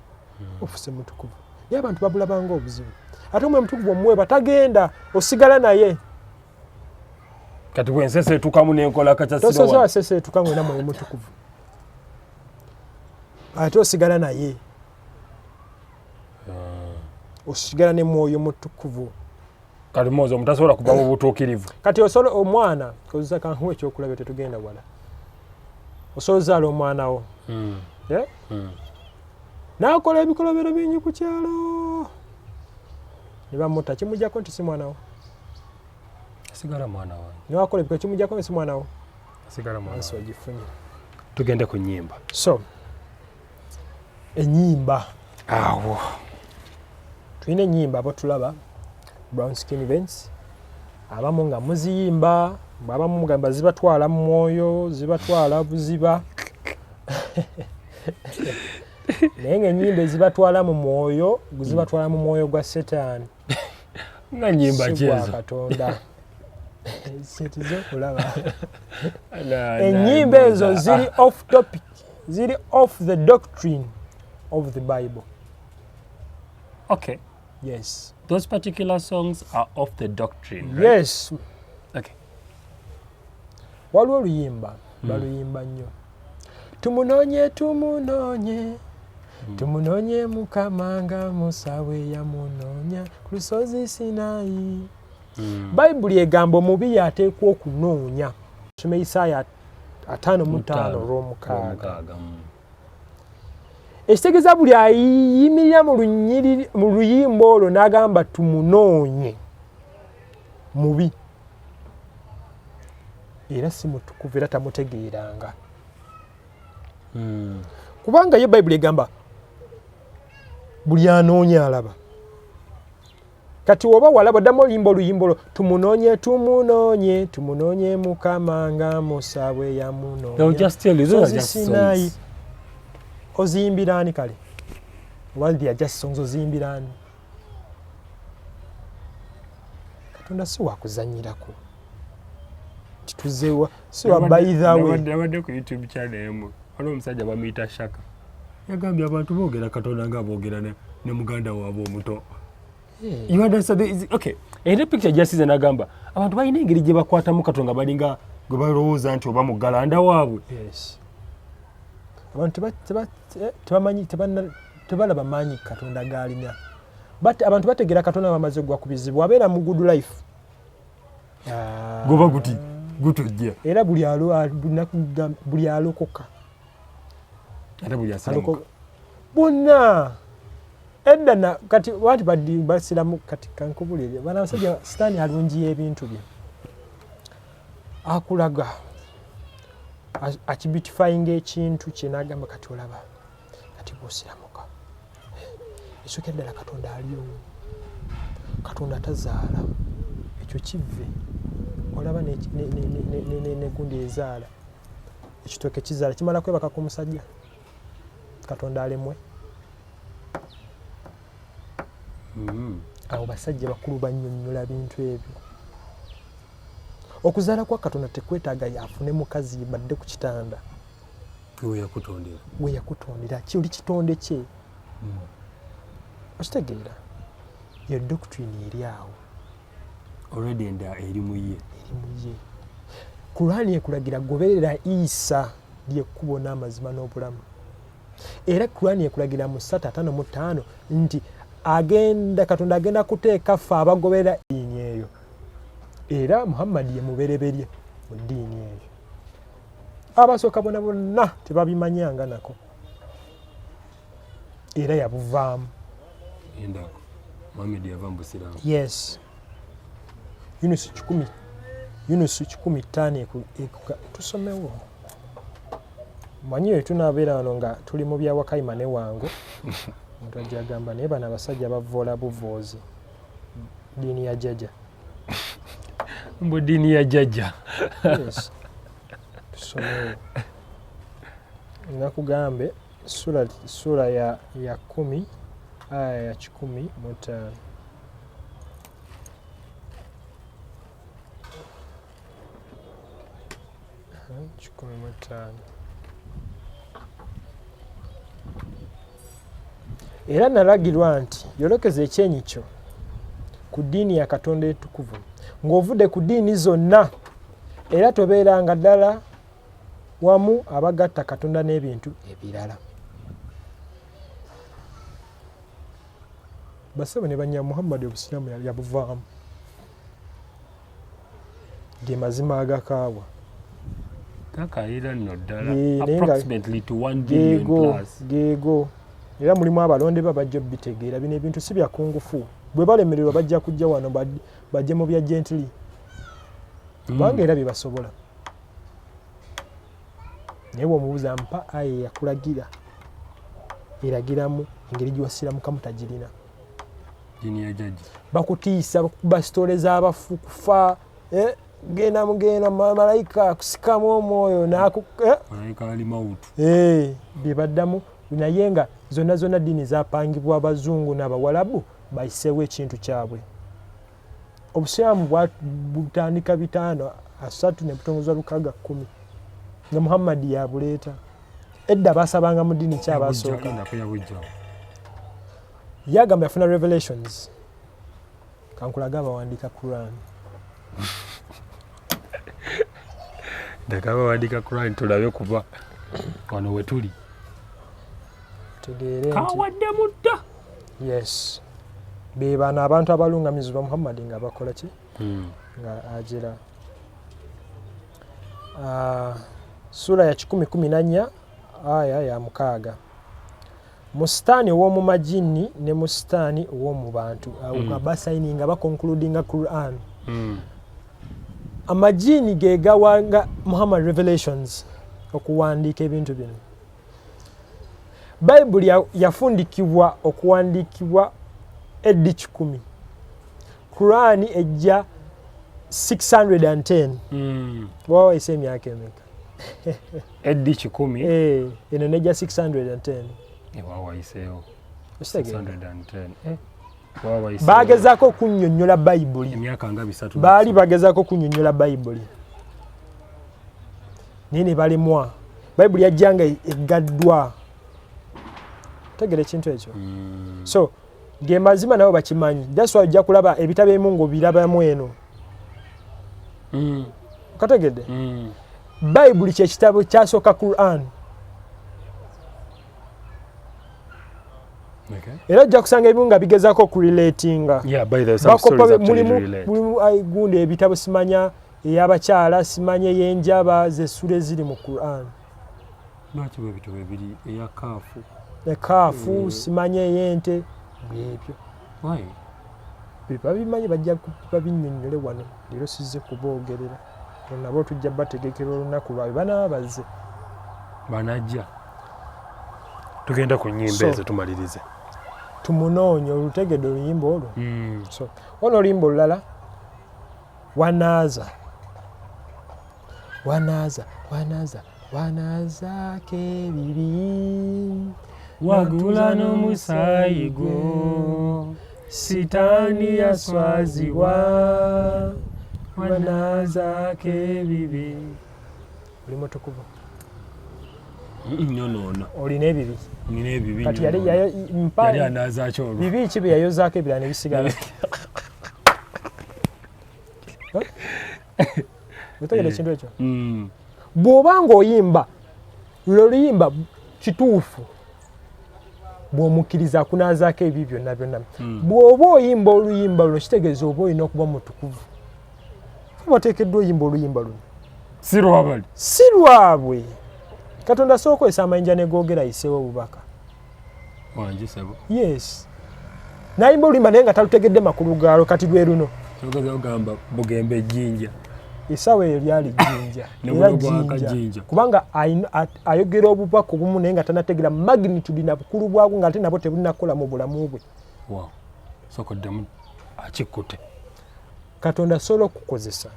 ofuse mutukuvu. Naye abantu babulabanga obuzibu. Ate Omwoyo Omutukuvu omuweebwa tagenda, osigala naye. Kati bw'ensese etukamu n'enkola kakyasirowa. Tosobola sese etuka ng'olina Mwoyo Mutukuvu. Ate osigala naye. Osigala ne Mwoyo Mutukuvu. Kati Mwozo mutasobola kuva mu butuukirivu. Kati osobola omwana kozesa kanhuwe ekyokulabya tetugenda wala. Osobola zaala omwana wo. N'akola ebikolobero bingi ku kyalo. Ne bamuta kimujjako nti si mwana wo. Asigala mwana wange. N'akola ebikolobero kimujjako nti si mwana wo. Asigala mwana wange. Ogifunye. Tugende ku nnyimba. So ennyimba. Awo. Tulina ennyimba abo tulaba Brown Skin Events. Abamu nga muziyimba, abamu mugamba zibatwala mu mwoyo, zibatwala buziba. Naye ng'ennyimba ezibatwala mu mwoyo, zibatwala mu mwoyo gwa Setaani. Nga nnyimba kyezo. Si gwa Katonda. Sitize okulaba. Ennyimba ezo ziri off topic, ziri off the doctrine of the Bible. Okay. Yes. Those particular songs are off the doctrine, right? Yes. Okay. Waliwo oluyimba baluyimba nnyo. Tumunoonye tumunoonye Mukama nga Musa bwe yamunoonya ku lusozi Sinaayi. Bayibuli egamba omubi yateekwa okunoonya. Tusome Isaaya 5:5-6. Ekitegeeza buli ayimirira mu luyimba olwo n'agamba tumunoonye mubi. Era si mutukuvu, era tamutegeeranga. Kubanga ye Bayibuli egamba buli anoonya alaba. Kati oba walaba ddamu oluyimba olwo tumunoonye Mukama nga Musa bwe yamunoonya. They'll just tell you those are just songs. Oziyimbirani kale? While they are just songs, oziyimbirani? Katonda si wakuzanyirako. Tituzeewa si wa by the way. Nabadde ku YouTube channel emu. Waliwo omusajja bamuyita Shaka. Yagambye abantu boogera Katonda nga boogera ne muganda waabwe omuto. You understand? Okay. Era picture just is anagamba. Abantu balina engeri gye bakwatamu Katonda balinga gwe balowooza nti oba mugalanda waabwe. Yes. Abantu tebamanyi tebalaba maanyi Katonda gaalina. But abantu bategeera Katonda bamaze gwa kubizibu abeera mu good life. Goba guti gutujja. Era buli alokoka ate buli asiramuka bonna edda na kati wati basiramu kati kankubulire bana basajja sitaani alungiya ebintu bye akulaga akibitifyinga ekintu kye n'agamba kati olaba kati bw'osiramuka esooka eddala Katonda aliyo Katonda tazaala ekyo kive olaba negundi ezaala ekitooke kizaala kimala kwebaka ku musajja Katonda alemwe abo basajja bakulu bannyonnyola bintu ebyo okuzaala kwa Katonda tekwetaaga yafune mukazi badde ku kitanda we yakutondera ki oli kitonde kye okitegeera yo doctrine eri awo already enda eri mu ye Kurani ekulagira goberera Isa lyekkubo n'amazima n'obulamu era Kurani ekulagira mu 3:5 nti Katonda agenda kuteeka ffe abagoberera ddiini eyo era Muhammad ye mubereberye mu ddiini eyo abasooka bonna tebabimanyanga nako era yabuvaamu endako Muhammad yava mu Busiraamu yes Yunus 10:5 tusomewo manyi tunabeera wano nga tuli mu bya Wakayima ne wangu omuntu ajja agamba naye bano abasajja bavoola buvoozi ddiini ya jjajja mbu ddiini ya jjajja yes tusomewo nakugambe sura ya 10 aya ya 15 era nalagirwa nti yolekeza ekyenyi kyo ku ddiini ya Katonda entukuvu ng'ovudde ku ddiini zonna era tobeeranga ddala wamu abagatta Katonda n'ebintu ebirala. Basebo ne banya Muhammad obusiramu yabuvaamu ge mazima agakaawa kakayira nno ddala approximately to 1 billion plus geego era mulimu abalonde babajja bitegeera bino ebintu si bya kungufu bwe balemererwa bajja kujja wano bajje mu bya gently kubanga era bibasobola naye bw'omubuuza mpa aye yakulagira eragiramu engeri giwasiramu kamutagirina dini ya jjajja bakutiisa bakuba sitole z'abafu kufa genda malayika kusikamu omwoyo malayika ali mawutu bye baddamu naye nga zonna ddiini zapangibwa abazungu n'abawalabu bayiseewo ekintu kyabwe. Obusiraamu butandika 5 3 ne butongoza 6 10 nga Muhammad yabuleeta edda basabanga mu ddiini kyabasooka yagamba yafuna revelations kankulaga abawandiika Quran ndakaba wandika Quran tulabe kuba wano wetuli tegeere kawadde mutta yes bebana abantu abalungamizibwa Muhammad nga bakola ki nga ajira sura ya 10:14 aya ya 6 musitaani ow'omu majini ne musitaani ow'omu bantu nga basayininga bakonkludinga Quran amajini ge gawanga Muhammad revelations okuwandiika ebintu bino. Bible yafundikibwa okuwandikibwa eddi 10 Quran ejja 610 wawa ise emyaka emeka eddi 10 eno nejja 610 wawa iseyo 610 wawa iseyo bagezaako okunnyonnyola Bible emyaka nga 3 baali bagezaako okunnyonnyola Bible nini balimwa Bible yajjanga eggaddwa tegere kintu ekyo so ge mazima nabo bakimanyi that's why ojja kulaba ebitabo ebimu ng'obirabamu eno kategedde Bible kye kitabo kyasooka Quran era ojja kusanga ebimu nga bigezaako okurelatinga mulimu gundi ebitabo simanya ey'abakyala simanya ey'enjaba zessula eziri mu Quran lwaki bwe bitwe bibiri eya kaafu ekaafu simanye ey'ente ebyo why babimanyi bajja babinnyonnyole wano leero sizze kuboogerera nabo tujja bategekera olunaku lwabwe banaabaze banajja tugenda ku nnyimba ezo tumalirize tumunoonye olutegedde oluyimba olwo so ono oluyimba olulala wanaaza wanaazaako ebibi wagula n'omusaayi gwo sitaani yaswazibwa wanaazaako ebibi oli mutukuvu nyonoona olina ebibi nina ebibi kati yali anaazaaki olwo bibi ki bye yayozaako ebirala ne bisigala otegedde ekintu ekyo bw'oba ng'oyimba loluyimba kituufu bw'omukkiriza akunaazaako ebibi byonna byonna bw'oba oyimba oluyimba luno kitegeeza oba olina okuba mutukuvu oteekeddwa oyimba oluyimba luno si lwabali si lwabwe katonda sookozesa amayinja ne googera ayiseewo obubaka wangi sebo yes nayimba oluyimba naye nga talutegedde makulu gaalo kati lwe luno ogeza ogamba bugembe ejjinja essaawa eyo lyali jjinja era jjinja kubanga ayogera obubaka obumu naye nga tanategera magnitude na bukulu bwabwo nga ate nabwo tebulinakukola mu bulamu bwe sokoddemu akikutte katonda asobola okukozesa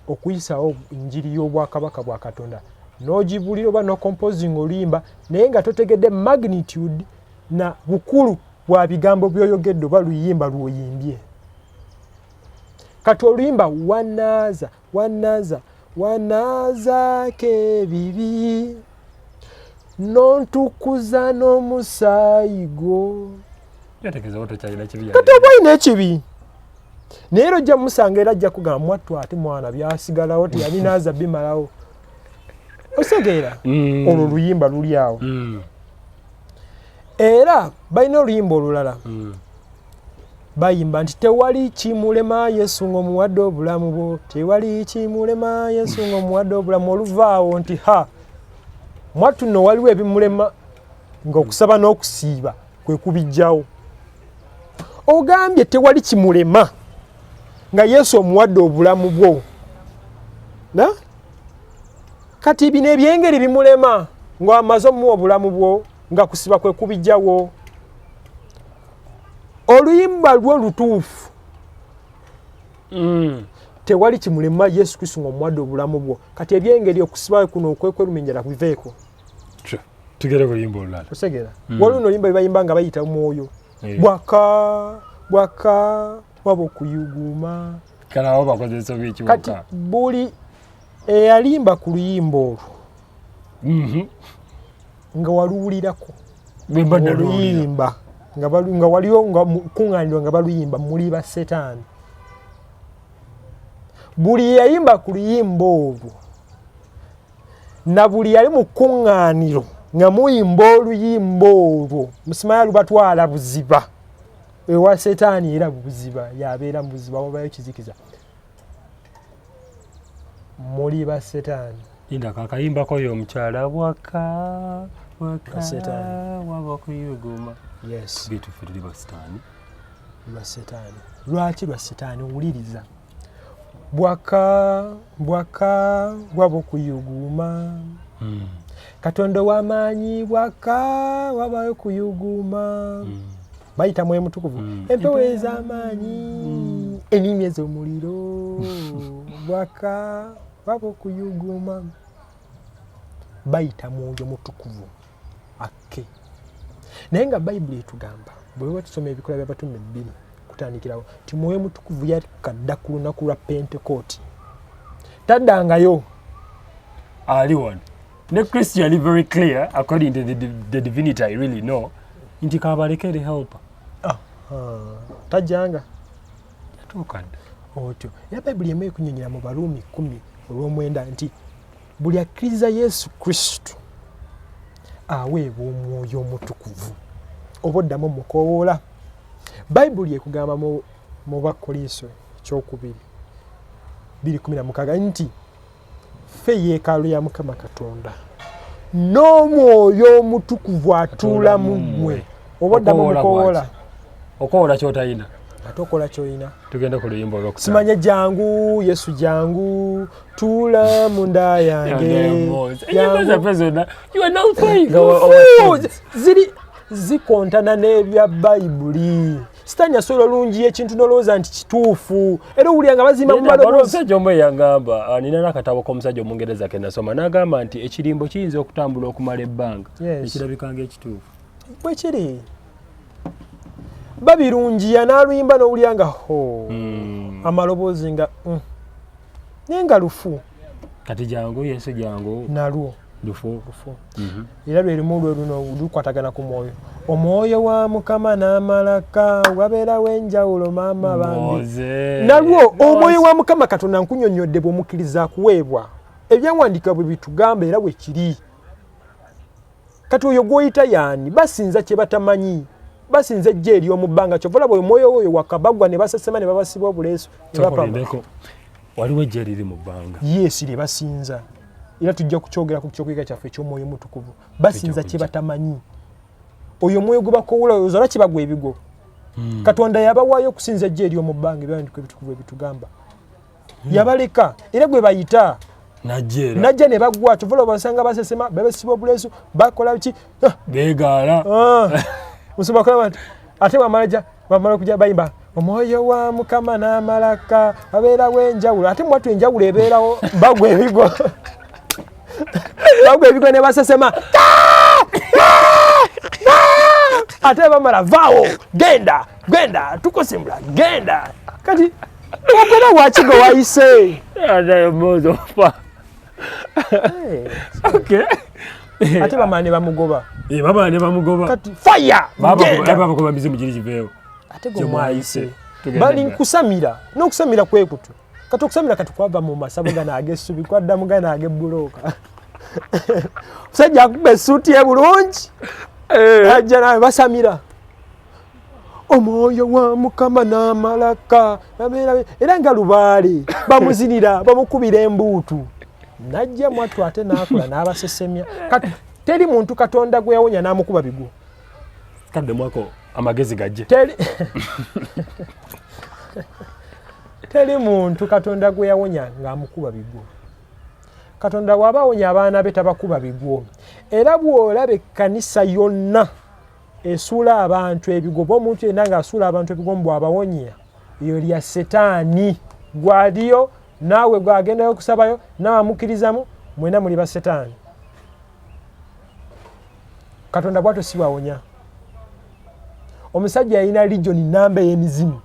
okuyisawo enjiri y'obwakabaka bwa katonda n'ogibulira oba n'ocomposing oluyimba naye nga totegedde magnitude na bukulu bwa bigambo by'oyogedde oba luyimba lw'oyimbye kati oluyimba wanaazaako ebibi n'ontukuza n'omusaayi gwo kati oba olina ekibi naye era ojja mumusanga era ajja kugamba mwattu ate mwana byasigalawo teyabinaaza bimalawo osegeera olwo oluyimba luli awo era balina oluyimba olulala bayimba nti tewali kimulema Yesu ng'omuwadde obulamu bwo tewali kimulema Yesu ng'omuwadde obulamu oluvaawo nti mwattu nno waliwo ebimulema ng'okusaba n'okusiiba kwe kubijjawo ogambye tewali kimulema nga Yesu omuwadde obulamu bwo kati bino ebyengeri bimulema ng'amaze omuwa obulamu bwo nga kusiba kwe kubijjawo oluyimba lwo lutuufu tewali kimulema Yesu Kristo ng'omuwadde obulamu bwo kati ebyengeri okusiba kuno okwekweruminyala kubiveeko tugere kuyimba olulala osegeera waliwo oluyimba lwebayimba nga bayita omwoyo bwaka waba okuyuguma kalawo bakozesa byekiwaka kati buli eyalimba ku luyimba olwo nga waluwulirako oluyimba nga waliwo nga kuŋŋaanirwa nga baluyimba muli ba setaani buli yayimba ku luyimba olwo na buli yali mu kuŋŋaaniro nga muyimba oluyimba olwo musimaya lubatwala buziba ewa setaani era buziba yabeera mu buziba wabayo kizikiza muli ba setaani inda kakayimbako yo omukyala bwaka setaani waba okuyuguma yes bitufe tuli basitaani lwa setaani lwaki lwa setaani wuliriza bwaka waba okuyuguma katonda w'amaanyi bwaka wabayo okuyuguma bayita mwe mutukuvu empewo ez'amaanyi ennimi ez'omuliro bwaka waba okuyuguma bayita mwoyo mutukuvu ake naye nga bayibuli etugamba bwe tusoma ebikola by'abatume 2 kutandikirawo ti mwoyo mutukuvu yakadda ku lunaku lwa pentekooti taddangayo ali wano ne Kristo yali very clear according to the divinity I really know nti kabalekere helper tajjanga yatuukadde otyo era bayibuli emu ekunyonyera mu Baruumi 10:9 nti buli akkiriza Yesu Kristo aweebwa omwoyo omutukuvu oba oddamu mukowoola bayibuli ekugamba mu Bakolinso 2:16 nti ffe yeekaalu ya Mukama Katonda n'omwoyo omutukuvu atuula mu mmwe oboddamu mukoola okoola ky'otayina ate okola ky'olina. Tugende ku luyimba olwokutaano. Simanye jangu Yesu jangu tuula mu nda yange. Ziri zikontana n'ebya Bayibuli. Sitaani asobola olungi ekintu n'olowooza nti kituufu era owulira nga bazimba mu maloboozi. Omusajja omu eyangamba nina n'akatabo k'omusajja Omungereza ke nasoma n'agamba nti ekirimbo kiyinza okutambula okumala ebbanga ekirabika ng'ekituufu. Bwe kiri babirungiya n'aluyimba n'owulira nga amaloboozi nga naye nga lufu. Kati jangu Yesu jangu nalwo lufu. Era lwe lumu lwe luno lukwatagana ku mwoyo. Omwoyo wa Mukama n'amalaka wabeerawo enjawulo maama bambi. Nalwo omwoyo wa Mukama Katonda nkunnyonnyodde bw'omukkiriza akuweebwa. Ebyawandiika bwe bitugamba era bwe kiri. Kati oyo gw'oyita yaani basinza kye batamanyi. Basinza ejja ery'omu bbanga kyova olaba omwoyo oyo wakabagwa ne basesema ne babasiba obuleeso ne bapama. Waliwo ejja eriri mu bbanga. Yesu lye basinza. Era tujja kukyogera ku kyokwega kyaffe eky'omwoyo mutukuvu. Basinza kye batamanyi. Oyo omwoyo gwe bakowula oyooza lwaki bagwa ebigo. Katonda yabawaayo okusinza ejja ery'omu bbanga ebyandiko ebitukuvu ebitugamba. Yabaleka era gwe bayita. Najja ne bagwa kyova olaba basanga basesema babasiba obuleeso bakola ki beegaala. Musoma kulaba nti ate bamala kujja bayimba omwoyo wa Mukama n'amalaka abeerawo enjawulo ate mwatu enjawulo ebeerawo bagwa ebigo ne basesema ate bamala vaawo genda tukosimbula genda kati okera wakigo wayise ate bamala ne bamugoba. Baba ne bamugoba. Kati fire. Baba ko bizimu kiri kiveewo. Ate go mwayise. Bali nkusamira. N'okusamira kwekutu. Kati okusamira kati kwava mu masabo gana agesubi kwadda mugana agebbuloka. Sajja akube suti ebulungi. Ajja nawe basamira. Omwoyo wa Mukama n'amalaka. Era nga lubaale. Bamuzinira, bamukubira embuutu. Najja mwatu ate n'akola n'abasesemya. Kati teri muntu Katonda gwe yawonya n'amukuba bigo. Kadde mwako amagezi gajje. Teri muntu Katonda gwe yawonya ng'amukuba bigo. Katonda wabawonya abaana be tabakuba bigo. Era bw'olaba ekkanisa yonna esuula abantu ebigo bw'omuntu yenna ng'asuula abantu ebigo bw'abawonya eyo lya Setaani gwaliyo naawe gwagendayo okusabayo n'abamukkirizamu mwena muli ba Setaani. Katonda bw'atyo si bwawonya. Omusajja yalina ligioni namba y'emizimu.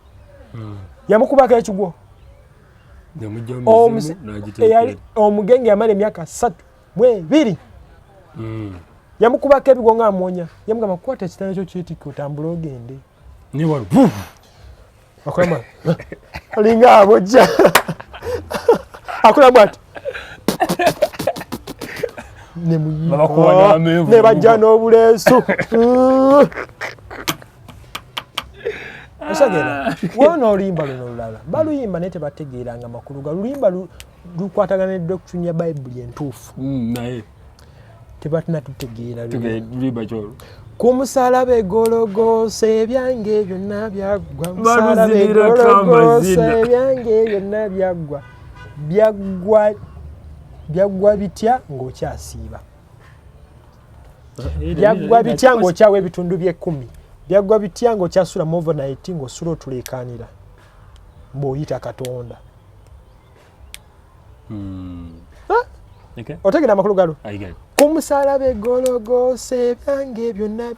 Yamukubako ekigwo. Omugenge yamala emyaka 32. Yamukubako ebigo ng'amwonya. Yamugamba kwata ekitanda kyo ky'etikka otambule ogende. Ne wano. Akolama. Alinga abojja. Akola bwati. Ne bajja n'obuleeso. Osagera wona oluyimba luno olulala baluyimba naye tebategeeranga makulu ga luyimba lukwatagana ne doctrine ya Bayibuli entuufu naye tebatina tutegeera luyimba kyolo ku musaalaba egologoosa ebyange byonna byaggwa musaalaba egologoosa ebyange byonna byaggwa bitya ng'okyasiiba byaggwa bitya ng'okyawa ebitundu bye10 byaggwa bitya ng'okyasula mu overnight ng'osula otuleekaanira mb'oyita Katonda. Otegera amakulu galo ku musaalaba egologoosa ebyange byonna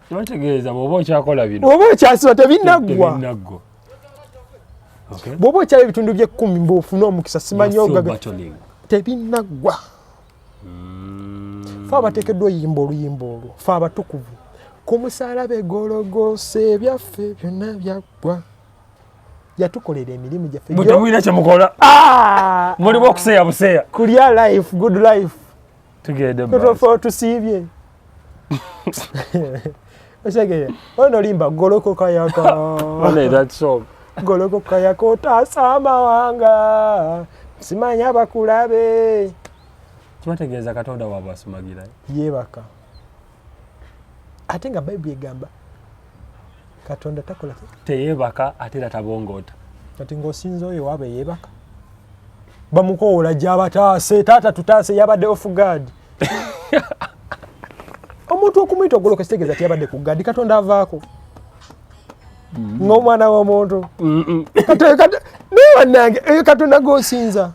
tebategeeza bw'oba okyakola bino bw'oba okyasiba tebinaggwa bw'oba okyawa ebitundu bye10 mb'ofuna omukisa simanyi ogaga tebinaggwa. Fe abateekeddwa oyimba oluyimba olwo fe abatukuvu ku musaalaba egologoosa ebyaffe byonna byaggwa yatukolera emirimu gyaffe mutemulina kyemukola mulimu okuseeya buseeya kulya life good life tugende totofa tusiibye osegere ono limba golokoka yaka golokoka yaka otaasa amawanga simanya bakulabe kibategeeza Katonda wabasumagira yeebaka ate nga Bayibuli egamba Katonda takola teyeebaka ate era tabongoota kati ng'osinza oyo waaba yeebaka bamukoola gy'abataase taata tutaase yabadde off guard omuntu okumuyita ogoloka kitegeeza tiyabadde ku guard Katonda avaako ng'omwana w'omuntu newannange eyo Katonda g'osinza.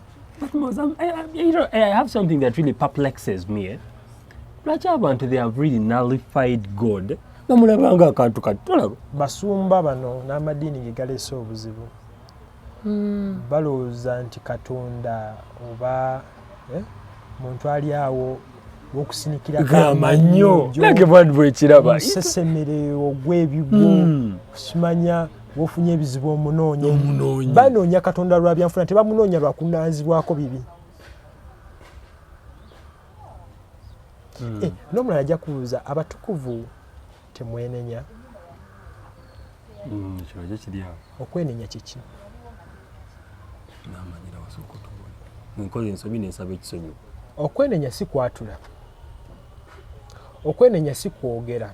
I have something that really perplexes me. Lwaki abantu they have really nullified God bamulabanga akantu katolabo basumba bano n'amadiini ge galeese obuzibu balowooza nti Katonda oba muntu ali awo w'okusinikira gamanyo nage bantu bwekiraba musesemere ogw'ebigwo osimanya w'ofunye ebizibu omunoonya banoonya Katonda lwa byanfuna tebamunoonya lwa kunaazibwako bibi. N'omulala ajja kubuuza abatukuvu temwenenya. Kino kiri awo okwenenya kiki? Namanyira wasooka otubona nkoze ensobi n'ensaba ekisonyiwo. Okwenenya si kwatula, okwenenya si kwogera.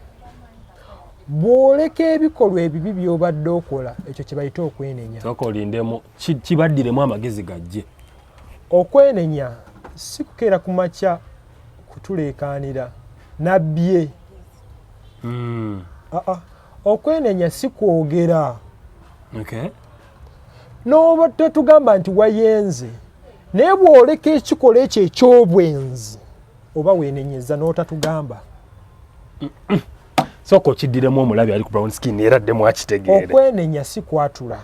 Bw'oleka ebikolwa ebibi by'obadde okola ekyo kye bayita okwenenya. Sooka olindemu kibaddiremu amagezi gajje. Okwenenya si kukeera ku makya kutuleekaanira nabbye. Okwenenya si kwogera. N'oba tetugamba nti wayenze naye bw'oleka ekikolwa ekyo eky'obwenzi oba weenenyeza n'otatugamba. Sooka okiddiremu omulabi ali ku brown skin era ddemu akitegeere. Okwenenya si kwatula.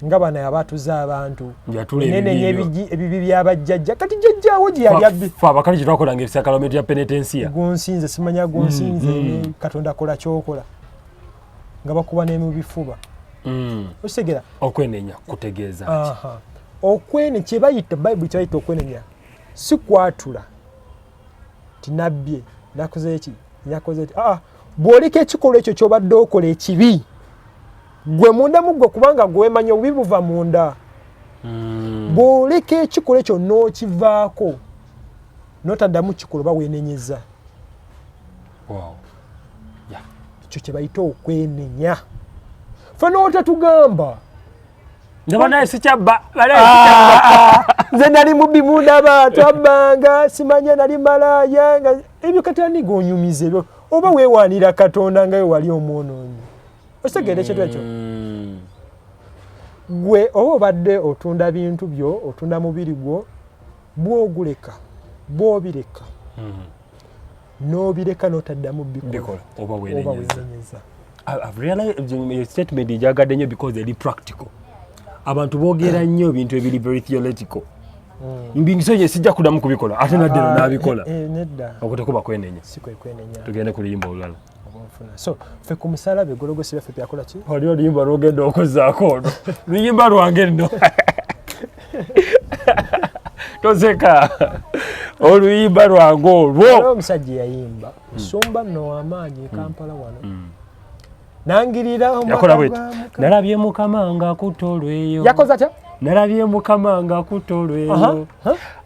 Nga bano abatuze abantu nenenya ebibi by'abajjajja kati jjajjaawo gye yali abbi fe abakali gye twakolanga ebisakalometo ya penetensiya gunsinze simanya gunsinze Katonda kola kyokola nga bakuba n'emu bifuba. Osigera okwenenya kutegeeza okwene kye bayita Bayibuli kye bayita okwenenya si kwatula tinabbye nakoze eki yakoze eki bw'oleka ekikolwa ekyo ky'obadde okola ekibi gwe munda mu gwe kubanga gwemanya obubi buva munda. Bw'oleka ekikolwa ekyo n'okivaako n'otaddamu kikolwa oba weenenyeza. Ekyo kye bayita okwenenya. Fe n'otatugamba ndabanaye sikyabba nze nali mubbi mundaba twabbanga simanya nali malaaya nga ebyo kati ani g'onyumiza ebyo oba weewaanira Katonda nga we wali omwonoonyi. Osegeera ekintu ekyo gwe oba obadde otunda bintu byo otunda mubiri gwo bw'oguleka bw'obireka n'obireka n'otaddamu bikola oba weenenyeza. I've realized your statement ijagadde nnyo because eri practical. Abantu boogera nnyo ebintu ebiri very theoretical. Mbingisonye sijja kuddamu kubikola ate nadde n'abikola. Nedda. Okutekuba kwenenya. Si kwenenya. Tugende ku luyimba olulala. So fe ku musalabe Gologosi baffe byakola ki? Oli oluyimba lwogenda okozaako ono. Luyimba lwange nno. Toseka. Oluyimba lwange olwo. Omusajja yayimba. Nsumba nno w'amaanyi Kampala wano. Nangirira yakola bweti nalabye Mukama nga kutolweyo. Yakoza atya? Nalabye Mukama nga kutolweyo.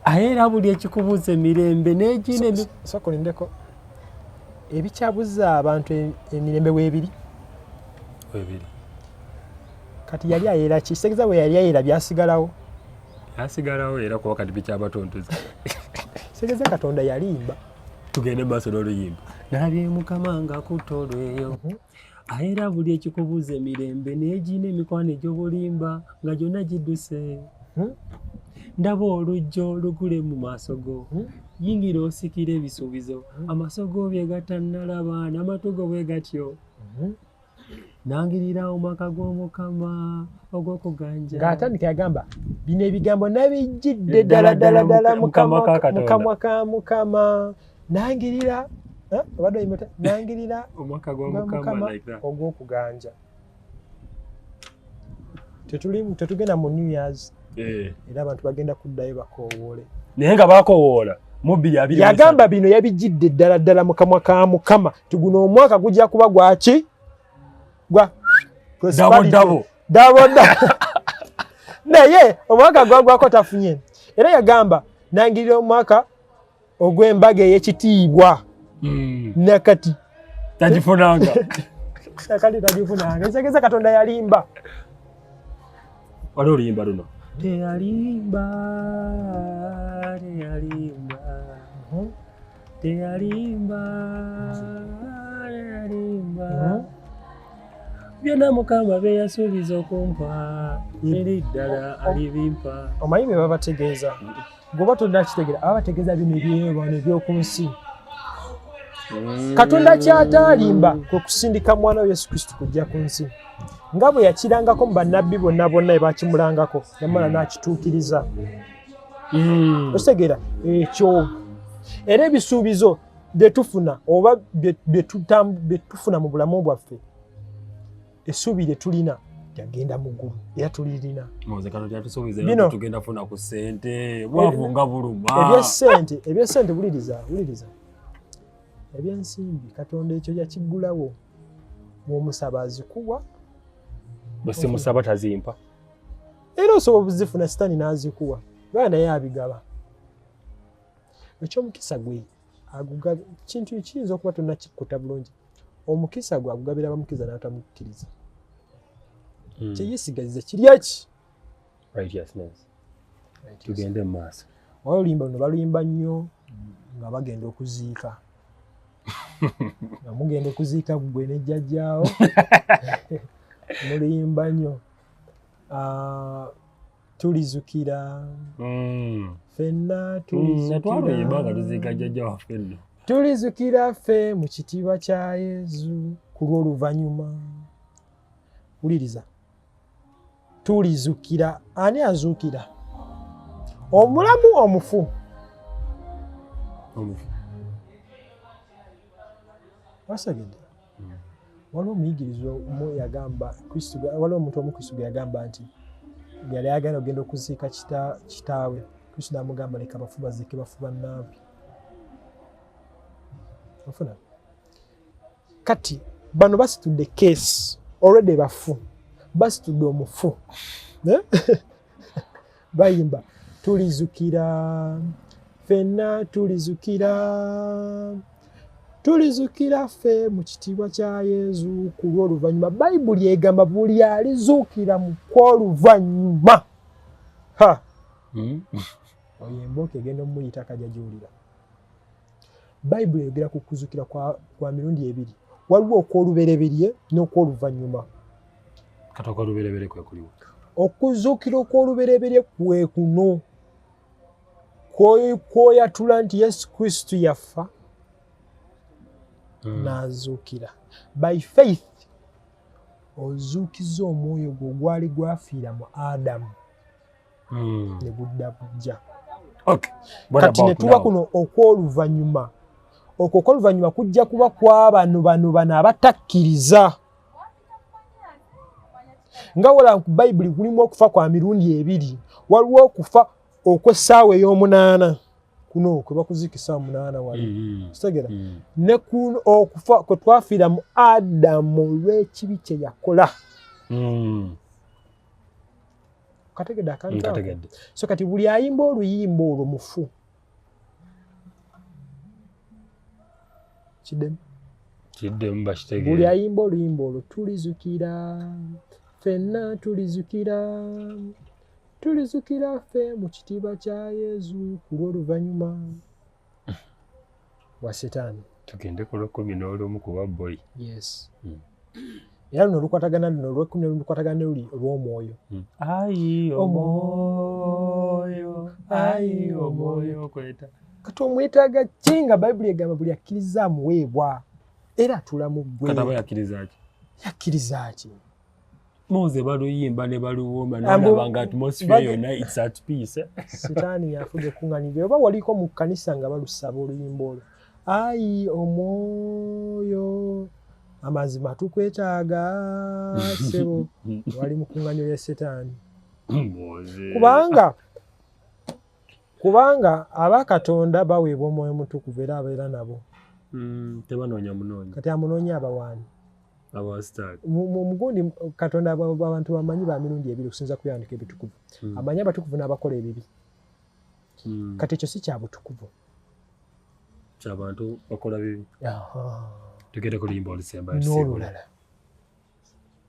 Era buli ekikubuza emirembe n'egine sokolindeko ebikyabuza abantu emirembe weebiri kati yali ayera ki segeza we yali ayera byasigalawo era kuba kati bikyabatontoza segeza Katonda yalimba. Tugende maaso n'oluyimba. Nalabye Mukama nga kutolweyo era buli ekikubuza emirembe n'egine emikwano egy'obulimba nga gyonna gidduse. Ndaba olujja olugule mu maaso go yingira osikira ebisuubizo amasogo bye gatannalaba n'amatu go bwe gatyo. Nangirira omwaka gw'Omukama ogw'okuganja. Ng'atandika yagamba bino ebigambo nabijjidde ddala mu kamwa ka Mukama. Nangirira obadde oyimata nangirira omwaka gw'Omukama ogw'okuganja. Tetugenda mu New Year's. Era abantu bagenda kuddayo bakoowoole. Naye nga baakowoola mu 2023 yagamba bino yabijjidde ddala mu kamwa ka Mukama ti guno omwaka gujja kuba gwaki gwa dabo naye omwaka gwako tafunye. Era yagamba nangirira omwaka ogw'embaga ey'ekitiibwa nakati tagifunanga nakati tagifunanga ekitegeeza Katonda yalimba wali oluyimba luno teyalimba byonna Mukama bye yasuubiza okumpa eri ddala alibimpa. omanyi bye babategeeza goba tonnakitegeera ababategeeza bino ebyebano ebyoku nsi Katonda kyataalimba kwe kusindika mwana we Yesu Kristo kujja ku nsi nga bwe yakirangako mu bannabbi bonna ebakimulangako yamala n'akituukiriza. Okitegeera ekyo era ebisuubizo bye tufuna oba bye tufuna mu bulamu bwaffe essuubi lye tulina yagenda mu ggulu era tulirina. Bino tugenda funa ku ssente bwavu nga buluma ebyessente buliriza ebyensimbi Katonda ekyo yakiggulawo bw'omusaba azikuwa bwe simusaba tazimpa era osobola okuzifuna sitaani n'azikuwa baa naye abigaba. Ekyomukisa gwe agugaba kintu kiyinza okuba tonnakikkuta bulungi omukisa gwe agugabira abamukkiriza n'atamukkiriza kyeyesigaziza kirya ki tugende mu maaso. wali oluyimba luno baluyimba nnyo nga bagenda okuziika nga mugenda okuziika gwe ne jjajjaawo muluyimba nnyo tulizukira ffenna tulizukira ffe mu kitiibwa kya Yesu ku lw'oluvannyuma. Wuliriza tulizukira ani azuukira omulamu omufu wasagedde waliwo omuyigiriza omu yagamba waliwo omuntu omu Kristo gwe yagamba nti yali agenda ogenda okuziika kitaawe Kristo n'amugamba leka bafu baziike bafu bannaabwe. Ofuna kati bano basitudde keesi already bafu basitudde omufu bayimba tulizukira ffenna tulizukira ffe mu kitiibwa kya Yesu ku lw'oluvannyuma. Bayibuli egamba buli alizuukira mu kw'oluvannyuma oyo embooka egenda omuyita kajja gy'olira. Bayibuli eyogera ku kuzuukira kwa mirundi ebiri waliwo okw'olubereberye n'okw'oluvannyuma. Kati okw'olubereberye kwe kuliwo okuzuukira okw'olubereberye kwe kuno kw'oyatula nti Yesu Kristo yafa n'azuukira by faith ozuukiza omwoyo gwo gwali gwafiira mu Adamu ne gudda bujja. Kati ne tuba kuno okw'oluvannyuma okwo okw'oluvannyuma kujja kuba kw'abano abatakkiriza. Nga wala ku Bayibuli kulimu okufa kwa mirundi ebiri waliwo okufa okw'essaawa ey'omunaana kuno kwe bakuziika essaawa munaana wali kitegera ne kuno okufa kwe twafiira mu Adamu olw'ekibi kye yakola. Kategedde akantu ako. So kati buli ayimba oluyimba olwo mufu kiddemu bakitegeera. Buli ayimba oluyimba olwo tulizukira ffenna tulizukira ffe mu kitiibwa kya Yesu ku lw'oluvannyuma wa Setaani. Tugende ku lw'ekumi kuba boy. Yes. Era luno lukwatagana luno olw'ekumi lukwatagana luli olw'omwoyo. Omwoyo kweta. Kati omwetaaga ki nga Bayibuli egamba buli akkiriza amuweebwa era atula mu ggwe. Kati aba yakkiriza ki? Yakkiriza ki? Moze baluyimba ne baluwooma n'olaba nga atmosphere yonna it's at peace. Setaani yafuga ekkuŋŋaaniro oba waliko mu kkanisa nga balusaba oluyimba olwo. Omwoyo amazima tukwetaaga ssebo wali mu kkuŋŋaaniro lya Setaani. Kubanga abakatonda baweebwa omwoyo mutukuvu era abeera nabo. Tebanoonya munoonya. Kati amunoonya abawaani. Mugundi Katonda abantu bamanyi ba mirundi ebiri okusinza ku byandika ebitukuvu. Amanyi abatukuvu n'abakola ebibi. kati ekyo si kya butukuvu ky'abantu bakola bibi tugenda kulimba olusembayo n'olulala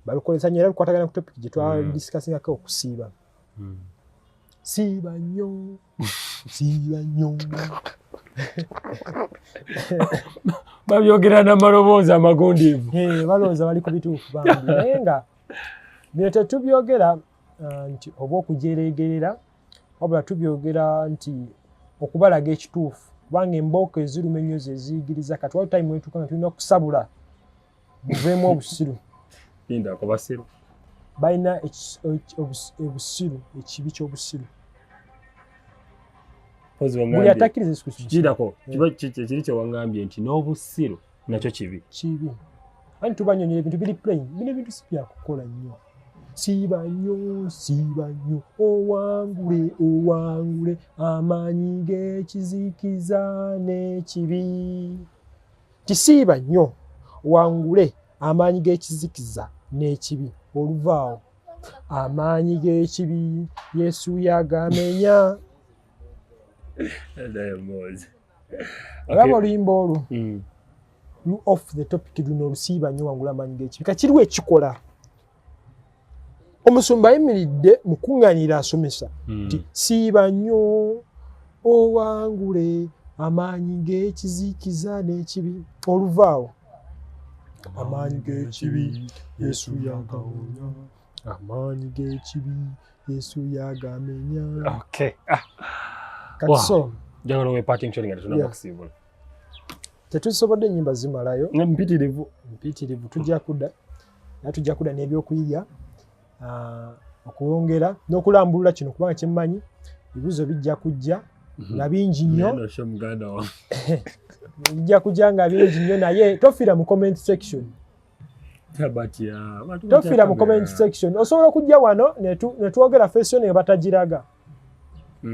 balukozesa nnyo era lukwatagana ku topic gye twadisikasingako okusiiba siiba nnyo siiba nnyo babyogera n'amaloboozi amagundiivu balowooza bali ku bituufu bambi naye nga bino tetubyogera nti oba okujereegerera wabula tubyogera nti okubalaga ekituufu kubanga embooka eziruma ennyo ze ziyigiriza kati wali time wetuuka nga tulina okusabula muveemu obusiru balina obusiru ekibi ky'obusiru buli atakkiriza Yesu Kristo kiri kyewaŋŋambye nti n'obusiru nakyo kibi ani tubanyonyola ebintu biri plain bino ebintu si byakukola nnyo siiba nnyo owangule owangule amaanyi g'ekizikiza n'ekibi kisiiba nnyo owangule amaanyi g'ekizikiza n'ekibi oluvaawo amaanyi g'ekibi Yesu yagamenya olaba oluyimba olwo lu off the topic luno olusiiba nnyo wangula amaanyi g'ekibi kakiriwo ekikola omusumba ayimiridde mu kuŋŋaanira asomesa nti siiba nnyo owangule amaanyi g'ekizikiza n'ekibi oluvaawo amaanyi g'ekibi Yesu yagawonya amaanyi g'ekibi Yesu yagamenya kati so tetusobodde ennyimba zimalayo mpitirivu tujja kudda n'ebyokuyiga okwongera n'okulambulula kino kubanga kyemmanyi ebibuzo bijja kujja nga bingi nnyo bijja kujja nga bingi nnyo naye tofiira mu comment section osobola okujja wano ne twogera feesi ne batagiraga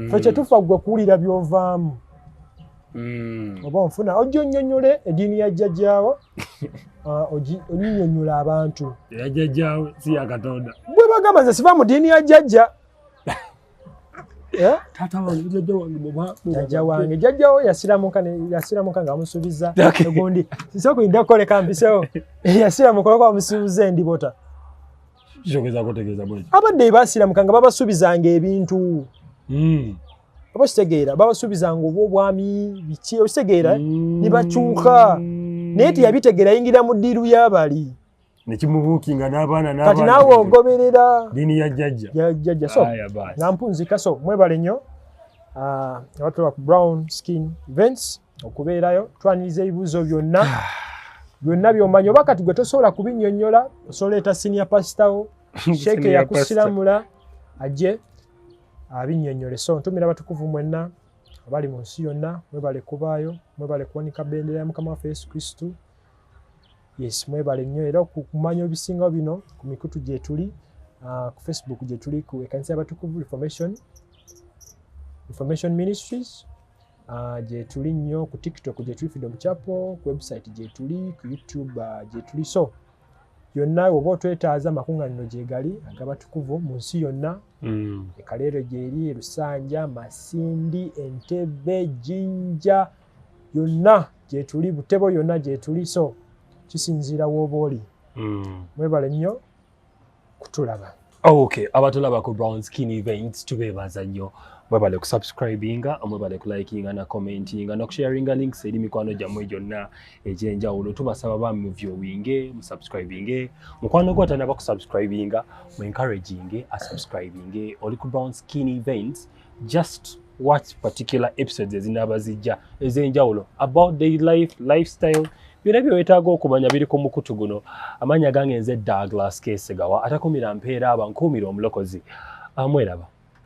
fe kyetufa gwe kuwulira by'ovaamu oba onfuna ojja onnyonnyole eddiini ya jjajjaawo onyonyola abantu yajjajjaawe si ya Katonda bwe bagamba nze siva mu ddiini ya jjajja jjajja wange jjajjawo yasiramuka nga bamusuubiza egundi sisokuyinda kukoleka mpisewo yasiramuka lwaka bamusuubiza endibota abadde basiramuka nga babasuubizanga ebintu oba kitegeera babasuubizanga oba obwami biki okitegeera ne bakyuka naye teyabitegeera yingira mu ddiiru y'abali nekimubuukinga n'abaana kati naawe ogoberera ddiini ya jjajja so nampunzika so mwebale nnyo abatola ku Brown Skin Events okubeerayo twaniriza ebibuuzo byonna by'omanyi oba kati gwe tosobola kubinnyonnyola osobola leeta senior pastor sheeke yakusiramula ajje abinnyonnyole so ntumira abatukuvu mwenna abali mu nsi yonna mwebale kubaayo mwebale kuwanika bendera ya Mukama waffe Yesu Kristo yes mwebale nnyo era okumanya ebisinga bino ku mikutu gye tuli ku Facebook gye tuli ku ekkanisa y'abatukuvu Reformation Ministries gye tuli nnyo ku TikTok gye tuli Freedom Chapel ku website gye tuli ku YouTube gye tuli so yonna oba otwetaaza amakuŋŋaaniro gye gali ag'abatukuvu mu nsi yonna Ekaleero gyeri Lusanja Masindi Entebbe Jinja yonna gye tuli Butebo yonna gye tuli so kisinziira w'oba oli mwebale nnyo kutulaba abatulaba ku Brown Skin Events tubeebaza nnyo mwebale kusubscribinga mwebale kulikinga na commentinga n'okusharinga links eri mikwano gyammwe gyonna egy'enjawulo tubasaba bami muvyowinge musubscribinge mukwano gwo atanaba kusubscribinga mu encouraging asubscribinge oli ku Brown Skin Events just watch particular episodes ezinaba zijja ez'enjawulo about daily life lifestyle byonna byewetaaga okumanya biri ku mukutu guno amanya gange nze Douglas Kesegawa atakumira mpeera abankuumira omulokozi amweraba